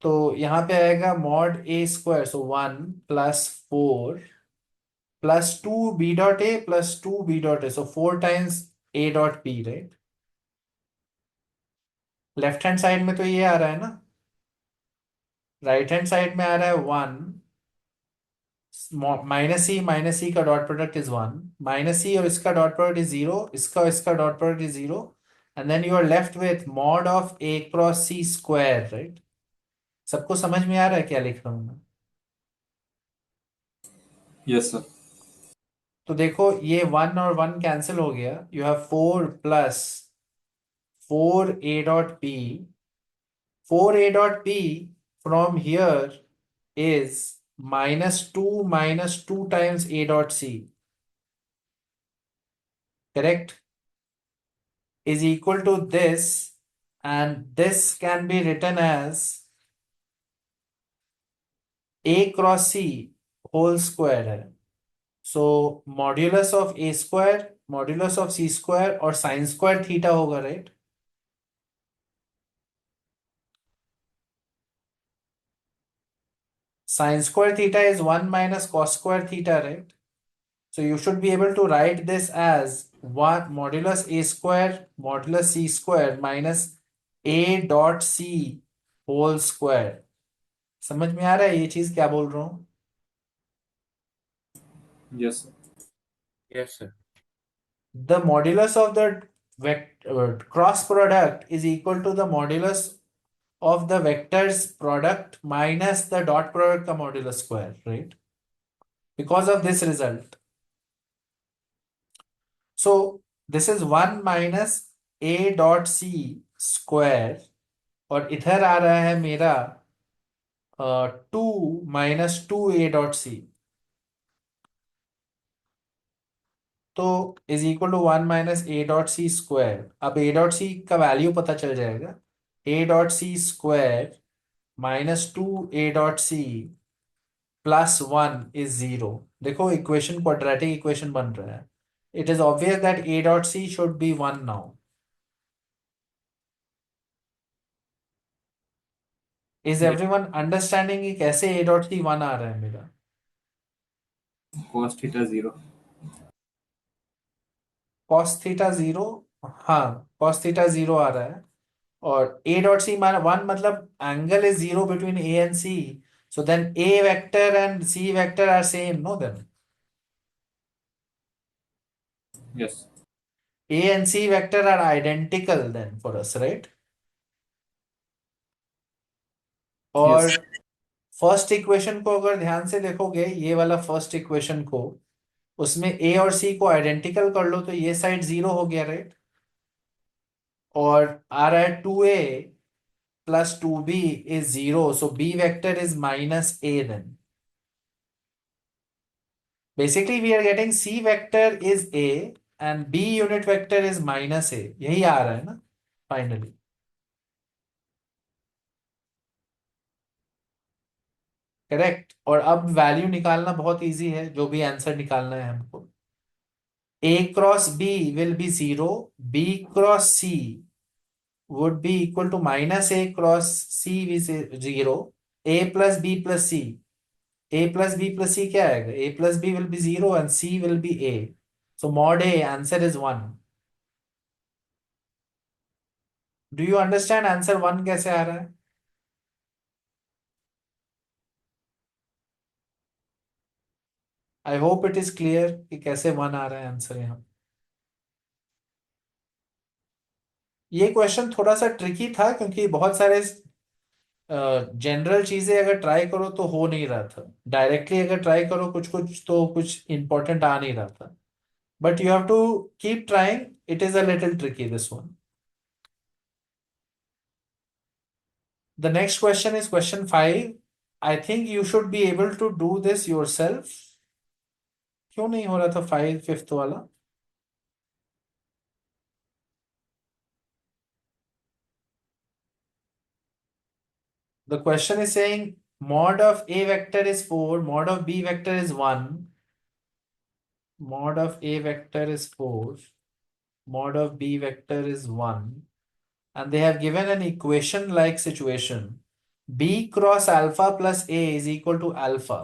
तो यहाँ पे आएगा mod a square, so 1 plus 4 plus 2b dot a plus 2b dot a, so 4 times a dot b, right? Left hand side में तो ये आ रहा है ना, राइट हैंड साइड में आ रहा है 1 माइनस सी का dot product is 1, minus c और इसका डॉट प्रोडक्ट इज 0, इसका और इसका dot product is 0, and then you are left with mod of a cross c square, right? सबको समझ में आ रहा है क्या लिख रहा हूं मैं? यस सर तो देखो ये 1 और 1 कैंसिल हो गया. You have 4 plus 4a dot b. 4a dot b from here is minus 2 times a dot c, correct, is equal to this, and this can be written as a cross c whole square है. So modulus of a square, modulus of c square और sin square theta होगा, right? Sin square theta is 1 minus cos square theta, right? So you should be able to write this as 1 modulus a square modulus c square minus a dot c whole square. समझ में आ रहा है ये चीज क्या बोल रहा हूं? Yes sir. Yes sir. The modulus of the cross product is equal to the modulus of the vectors product minus the dot product का modulus square, right? Because of this result. So this is 1 minus a dot c square और इधर आ रहा है मेरा 2 minus 2a dot c. तो is equal to 1 minus a dot c square. अब ए डॉट सी का वैल्यू पता चल जाएगा. A dot c square minus 2 a dot c plus 1 is 0. देखो इक्वेशन क्वाड्रेटिक इक्वेशन बन रहा है. It is obvious that a dot c should be 1 now. Is everyone understanding कि कैसे ए डॉट सी 1 आ रहा है मेरा? cos theta 0. cos theta 0. हाँ, cos थीटा 0 आ रहा है. और a डॉट सी मान 1 मतलब angle is 0 between a and c. So then a vector and c vector are same, no then? Yes. A and c vector are identical then for us, right? और Yes. फर्स्ट इक्वेशन को अगर ध्यान से देखोगे, ये वाला फर्स्ट इक्वेशन को, उसमें a और c को आइडेंटिकल कर लो तो ये साइड 0 हो गया, राइट? और आ रहा है 2a plus 2b is 0, so b vector is minus a then. Basically we are getting c vector is a and b unit vector is minus a. यही आ रहा है ना फाइनली? करेक्ट. और अब वैल्यू निकालना बहुत इजी है, जो भी आंसर निकालना है हमको. a cross b will be 0, b cross c would be equal to minus a cross c is 0, a plus b plus c. a plus b plus c क्या आएगा? a plus b will be 0 and c will be a. So mod a answer is 1. Do you understand answer 1 कैसे आ रहा है? I hope it is clear कि कैसे 1 आ रहा है आंसर यहाँ. ये क्वेश्चन थोड़ा सा ट्रिकी था क्योंकि बहुत सारे जनरल चीजें अगर ट्राई करो तो हो नहीं रहा था. डायरेक्टली अगर ट्राई करो कुछ कुछ तो कुछ इंपॉर्टेंट आ नहीं रहा था. But you have to keep trying. It is a little tricky this one. The next question is question 5. I think you should be able to do this yourself. क्यों नहीं हो रहा था 5th वाला? The question is saying mod of a vector is 4, mod of b vector is 1, mod of a vector is 4, mod of b vector is 1, and they have given an equation like situation. B cross alpha plus a is equal to alpha.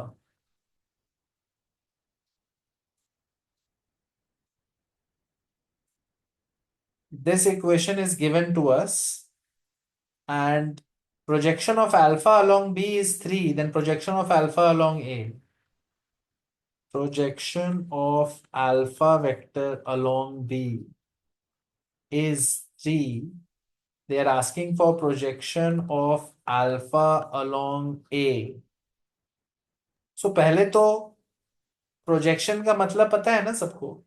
This equation is given to us, and projection of alpha along b is 3, then projection of alpha along a. Projection of alpha vector along b is 3. They are asking for projection of alpha along a. So पहले तो प्रोजेक्शन का मतलब पता है ना सबको?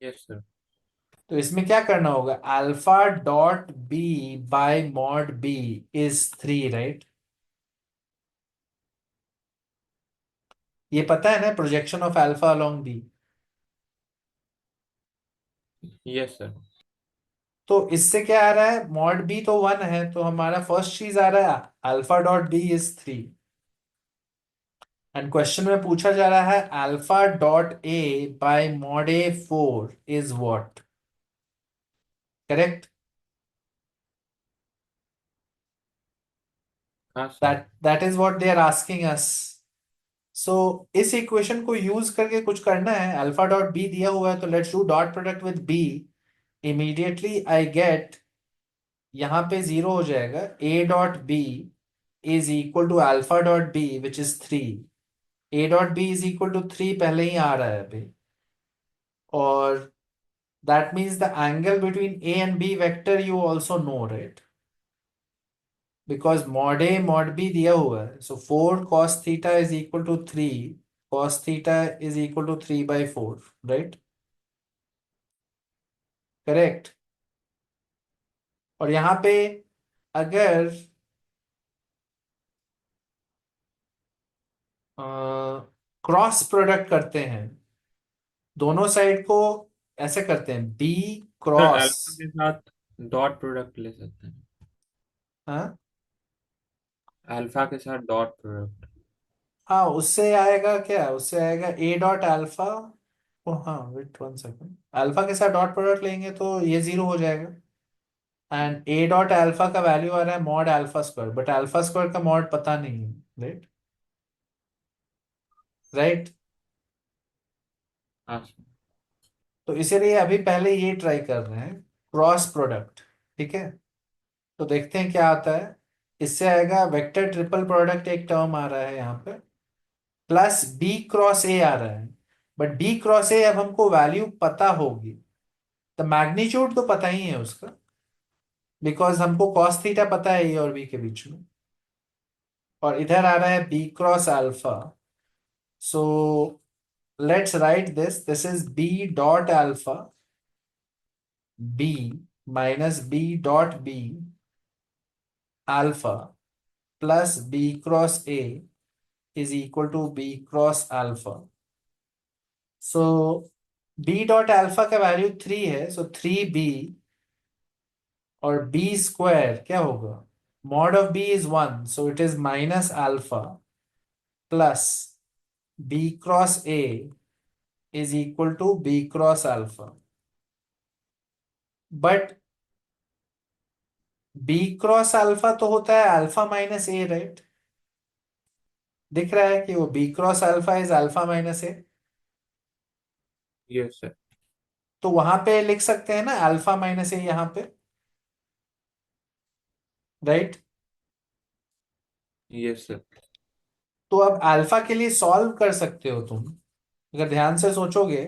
Yes sir. तो इसमें क्या करना होगा, alpha dot b by mod b is 3, right? ये पता है ना, projection of alpha along b. Yes sir. तो इससे क्या आ रहा है, मॉड बी तो 1 है, तो हमारा फर्स्ट चीज आ रहा है alpha dot b is 3। And question में पूछा जा रहा है alpha dot a by mod a 4 is what, correct? हाँ sir. That is what they are asking us. So इस इक्वेशन को यूज करके कुछ करना है। अल्फा डॉट बी दिया हुआ है, तो let's do dot product with b. Immediately I get, यहाँ पे 0 हो जाएगा, a dot b is equal to alpha dot b which is 3। A dot b is equal to 3 पहले ही आ रहा है अभी, और that means the angle between a and b vector you also know, right? Because mod a mod b दिया हुआ है, so 4 cos theta is equal to 3 cos theta is equal to 3/4, right? Correct. और यहाँ पे अगर क्रॉस प्रोडक्ट करते हैं, दोनों साइड को ऐसे करते हैं, बी सर क्रॉस, अल्फा के साथ डॉट प्रोडक्ट ले सकते हैं। हाँ अल्फा के साथ डॉट प्रोडक्ट। हाँ, उससे आएगा क्या, उससे आएगा ए डॉट अल्फा। ओ हाँ, वेट 1 सेकंड, अल्फा के साथ डॉट प्रोडक्ट लेंगे तो ये 0 हो जाएगा। एंड ए डॉट अल्फा का वैल्यू आ रहा है mod alpha square, but alpha square का मॉड पता नहीं है, राइट? राइट। हाँ सर। तो इसीलिए अभी पहले ये ट्राई कर रहे हैं, क्रॉस प्रोडक्ट। ठीक है, तो देखते हैं क्या आता है। इससे आएगा वेक्टर ट्रिपल प्रोडक्ट, एक टर्म आ रहा है यहाँ पे, प्लस बी क्रॉस ए आ रहा है। बट बी क्रॉस ए अब हमको वैल्यू पता होगी, तो मैग्नीट्यूड तो पता ही है उसका, बिकॉज हमको कॉस थीटा पता है ए और बी के बीच में। और इधर आ रहा है b cross alpha. So let's write this is b dot alpha, b minus b dot b alpha plus b cross a is equal to b cross alpha. So b dot alpha का वैल्यू 3 है, सो 3b, और बी स्क्वायर क्या होगा, mod of b is 1, so it is minus alpha plus b cross a is equal to b cross alpha. But b cross alpha तो होता है अल्फा माइनस ए, राइट? दिख रहा है कि वो b cross alpha is alpha minus a. Yes sir. तो वहां पे लिख सकते हैं ना अल्फा माइनस ए यहाँ पे, राइट? Yes sir. तो अब अल्फा के लिए सॉल्व कर सकते हो तुम, अगर ध्यान से सोचोगे।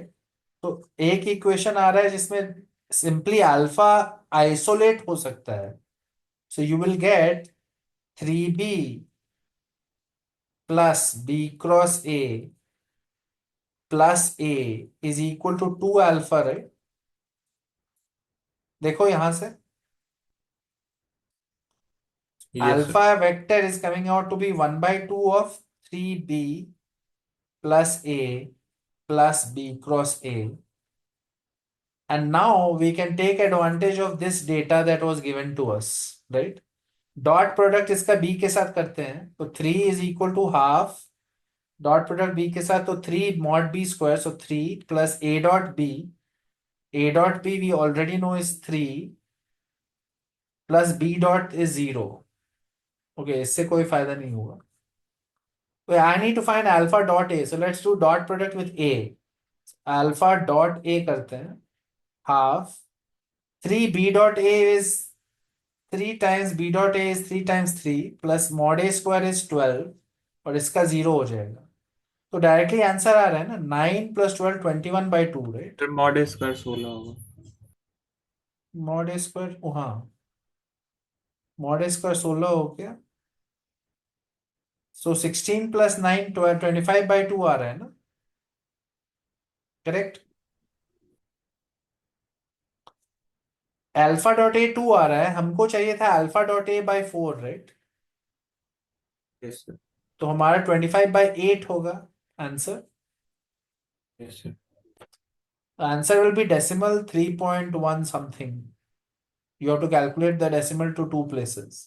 तो एक इक्वेशन आ रहा है जिसमें सिंपली अल्फा आइसोलेट हो सकता है, so you will get 3b plus b cross a plus a is equal to 2 alpha, right? देखो यहां से yes sir. Alpha vector is coming out to be 1/2 of 3b प्लस a plus b cross a. And now we can take advantage of this data that was given to us, right? Dot product इसका b के साथ करते हैं, तो 3 is equal to half dot product b के साथ, तो 3 mod b square, so 3 plus a dot b, a dot b we already know is 3 plus b dot is 0। Okay, इससे कोई फायदा नहीं होगा। तो I need to find alpha dot a, so let's do dot product with a। Alpha dot ए करते हैं, half 3b dot a is 3 times b dot a is 3 times 3 plus mod a square is 12, और इसका 0 हो जाएगा। तो डायरेक्टली आंसर आ रहा है ना, 9 plus 12 21/2, right? Sir mod square 16 होगा। मॉड ए स्क्वायर, हाँ, मॉड ए स्क्वायर 16 हो गया, सो 16 plus 9 25/2 आ रहा है ना, करेक्ट? अल्फा डॉट ए 2 आ रहा है, हमको चाहिए था alpha dot A by 4, right? Yes sir. तो हमारा 25/8 होगा answer. Yes sir. Answer will be decimal 3.1 something. You have to calculate the decimal to two places.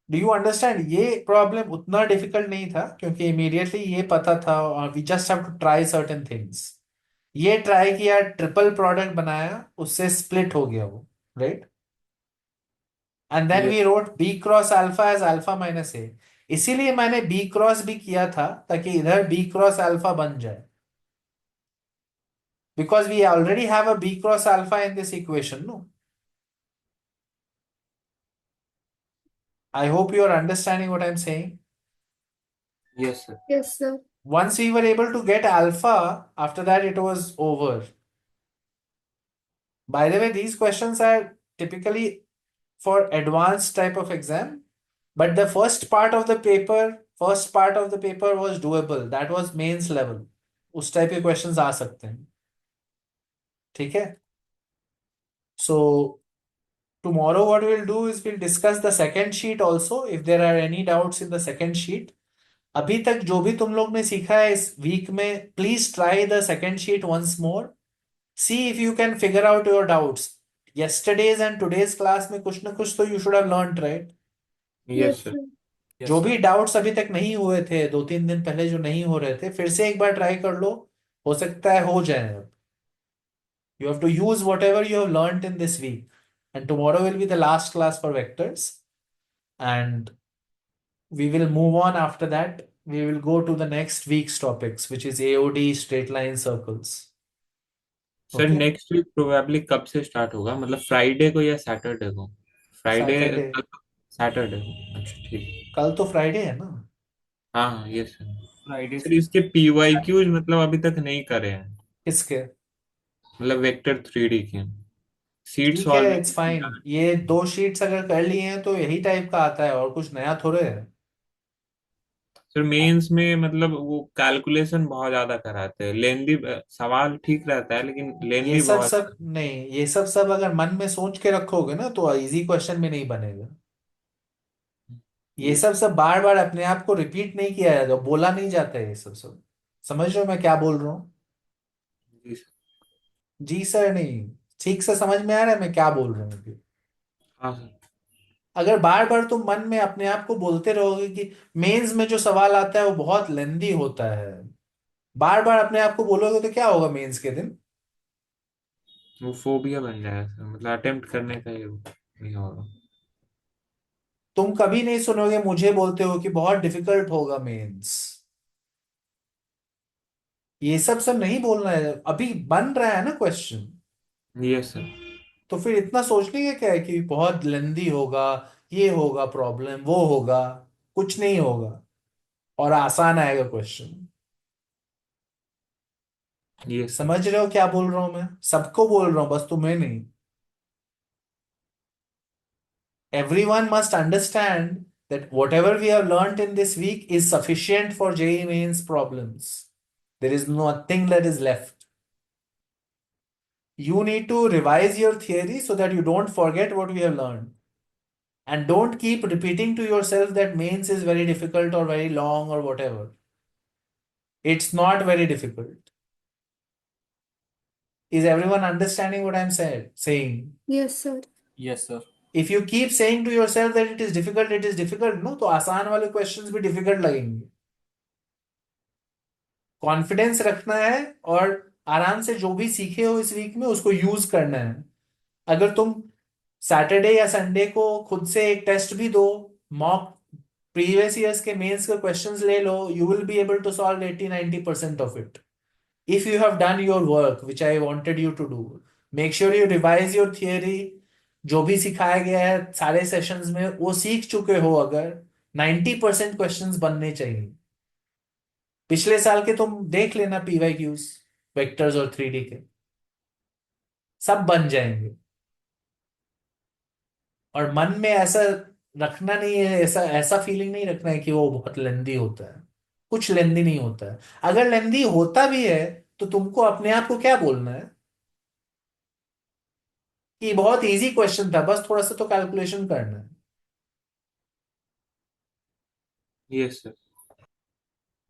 Do you understand? ये प्रॉब्लम उतना डिफिकल्ट नहीं था क्योंकि इमीडिएटली ये पता था, और we just have to try certain things. ये ट्राई किया, ट्रिपल प्रोडक्ट बनाया, उससे स्प्लिट हो गया वो, right? And then yes. We wrote b cross alpha as alpha minus a. इसीलिए मैंने बी क्रॉस भी किया था ताकि इधर बी क्रॉस अल्फा बन जाए, because we already have a b cross alpha in this equation, no? I hope you are understanding what I'm saying. Yes sir. Yes, sir. Once we were able to get alpha, after that it was over. By the way, these questions are typically for advanced type of exam, but the first part of the paper was doable. That was mains level. उस type के questions आ सकते हैं. ठीक है? So tomorrow what we'll do is we'll discuss the second sheet also, if there are any doubts in the second sheet. अभी तक जो भी तुम लोग ने सीखा है इस वीक में, please try the second sheet once more. See if you can figure out your doubts. Yesterday's and today's class में कुछ ना कुछ तो you should have learned, right? Yes Yes, sir. sir. जो भी डाउट्स अभी तक नहीं हुए थे, 2-3 दिन पहले जो नहीं हो रहे थे, फिर से एक बार ट्राई कर लो. हो सकता है हो जाए अब. You have to use whatever you have learned in this week, and tomorrow will be the last class for vectors, and we will move on after that. We will go to the next week's topics, which is AOD, straight line circles. Sir Okay? Next week probably कब से स्टार्ट होगा, मतलब फ्राइडे को या सैटरडे को? फ्राइडे। सैटरडे. सैटरडे को, अच्छा ठीक। कल तो फ्राइडे है ना? हाँ हाँ यस सर। फ्राइडे सर से। इसके पीवाईक्यूज मतलब अभी तक नहीं करे हैं, किसके? मतलब वेक्टर 3D के सीट ठीक है, सॉल्विंग। It's fine. ये 2 शीट्स अगर कर लिए हैं तो यही टाइप का आता है, और कुछ नया थोड़े है. सर मेंस में मतलब वो कैलकुलेशन बहुत ज्यादा कराते हैं, लेंदी सवाल ठीक रहता है लेकिन ये लेंदी सब बहुत। सब नहीं, ये सब अगर मन में सोच के रखोगे ना तो इजी क्वेश्चन भी नहीं बनेगा. ये ये सब बार बार अपने आप को रिपीट नहीं किया जाता, बोला नहीं जाता है ये सब सब. समझ रहे हो मैं क्या बोल रहा हूँ? जी सर। जी सर नहीं. ठीक से समझ में आ रहा है मैं क्या बोल रहा हूँ अभी? हाँ सर। अगर बार बार तुम मन में अपने आप को बोलते रहोगे कि मेंस में जो सवाल आता है वो बहुत लेंदी होता है, बार बार अपने आप को बोलोगे तो क्या होगा मेंस के दिन? वो फोबिया बन जाएगा सर, मतलब अटेम्प्ट करने का ये नहीं होगा। तुम कभी नहीं सुनोगे मुझे बोलते हो कि बहुत डिफिकल्ट होगा मेंस. ये सब सब नहीं बोलना है, अभी बन रहा है ना क्वेश्चन. Yes sir. तो फिर इतना सोचने का क्या है कि बहुत लेंदी होगा, ये होगा प्रॉब्लम, वो होगा. कुछ नहीं होगा, और आसान आएगा क्वेश्चन. Yes sir. समझ रहे हो क्या बोल रहा हूं मैं? सबको बोल रहा हूं, बस तुम्हें नहीं. Everyone must understand that whatever we have learnt in this week is sufficient for JEE Mains problems. There is nothing that is left. You need to revise your theory so that you don't forget what we have learned. And don't keep repeating to yourself that mains is very difficult or very long or whatever. It's not very difficult. Is everyone understanding what I'm saying? Yes, sir. Yes sir. If you keep saying to yourself that it is difficult, no, तो आसान वाले questions भी difficult लगेंगे. कॉन्फिडेंस रखना है, और आराम से जो भी सीखे हो इस वीक में उसको यूज करना है. अगर तुम सैटरडे या संडे को खुद से एक टेस्ट भी दो, मॉक प्रीवियस ईयर्स के मेंस के क्वेश्चंस ले लो, you will be able to solve 80-90% of it. If you have done your work which I wanted you to do, make sure you revise your theory. जो भी सिखाया गया है सारे सेशंस में वो सीख चुके हो, अगर 90% क्वेश्चंस बनने चाहिए. पिछले साल के तुम देख लेना पीवाईक्यूज, वेक्टर्स और 3D के सब बन जाएंगे. और मन में ऐसा रखना नहीं है, ऐसा ऐसा फीलिंग नहीं रखना है कि वो बहुत लेंदी होता है. कुछ लेंदी नहीं होता है. अगर लेंदी होता भी है तो तुमको अपने आप को क्या बोलना है? कि बहुत इजी क्वेश्चन था, बस थोड़ा सा तो कैलकुलेशन करना है। Yes sir.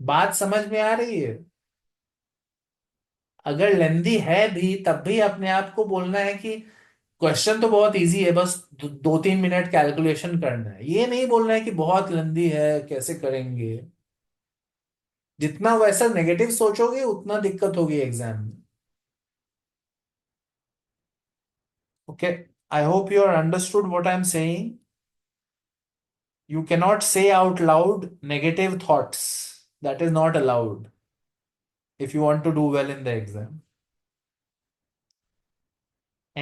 बात समझ में आ रही है? अगर लेंदी है भी तब भी अपने आप को बोलना है कि क्वेश्चन तो बहुत इजी है, बस 2-3 मिनट कैलकुलेशन करना है। ये नहीं बोलना है कि बहुत लेंदी है कैसे करेंगे। जितना वैसा नेगेटिव सोचोगे उतना दिक्कत होगी एग्जाम में। Okay, I hope you are understood what I am saying. You cannot say out loud negative thoughts. That is not allowed if you want to do well in the exam.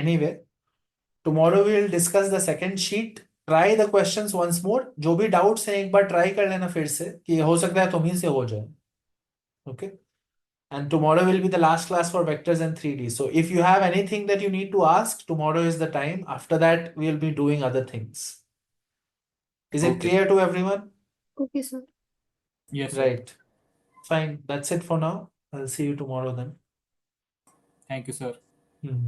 Anyway, tomorrow we will discuss the second sheet. Try the questions once more. जो भी doubts हैं एक बार try कर लेना फिर से, कि हो सकता है तुम ही से हो जाए. Okay. And tomorrow will be the last class for vectors and 3D. So if you have anything that you need to ask, tomorrow is the time. After that, we'll be doing other things. Is it okay clear to everyone? Okay, sir. Yes sir. Right. Fine. That's it for now. I'll see you tomorrow then. Thank you sir. Hmm.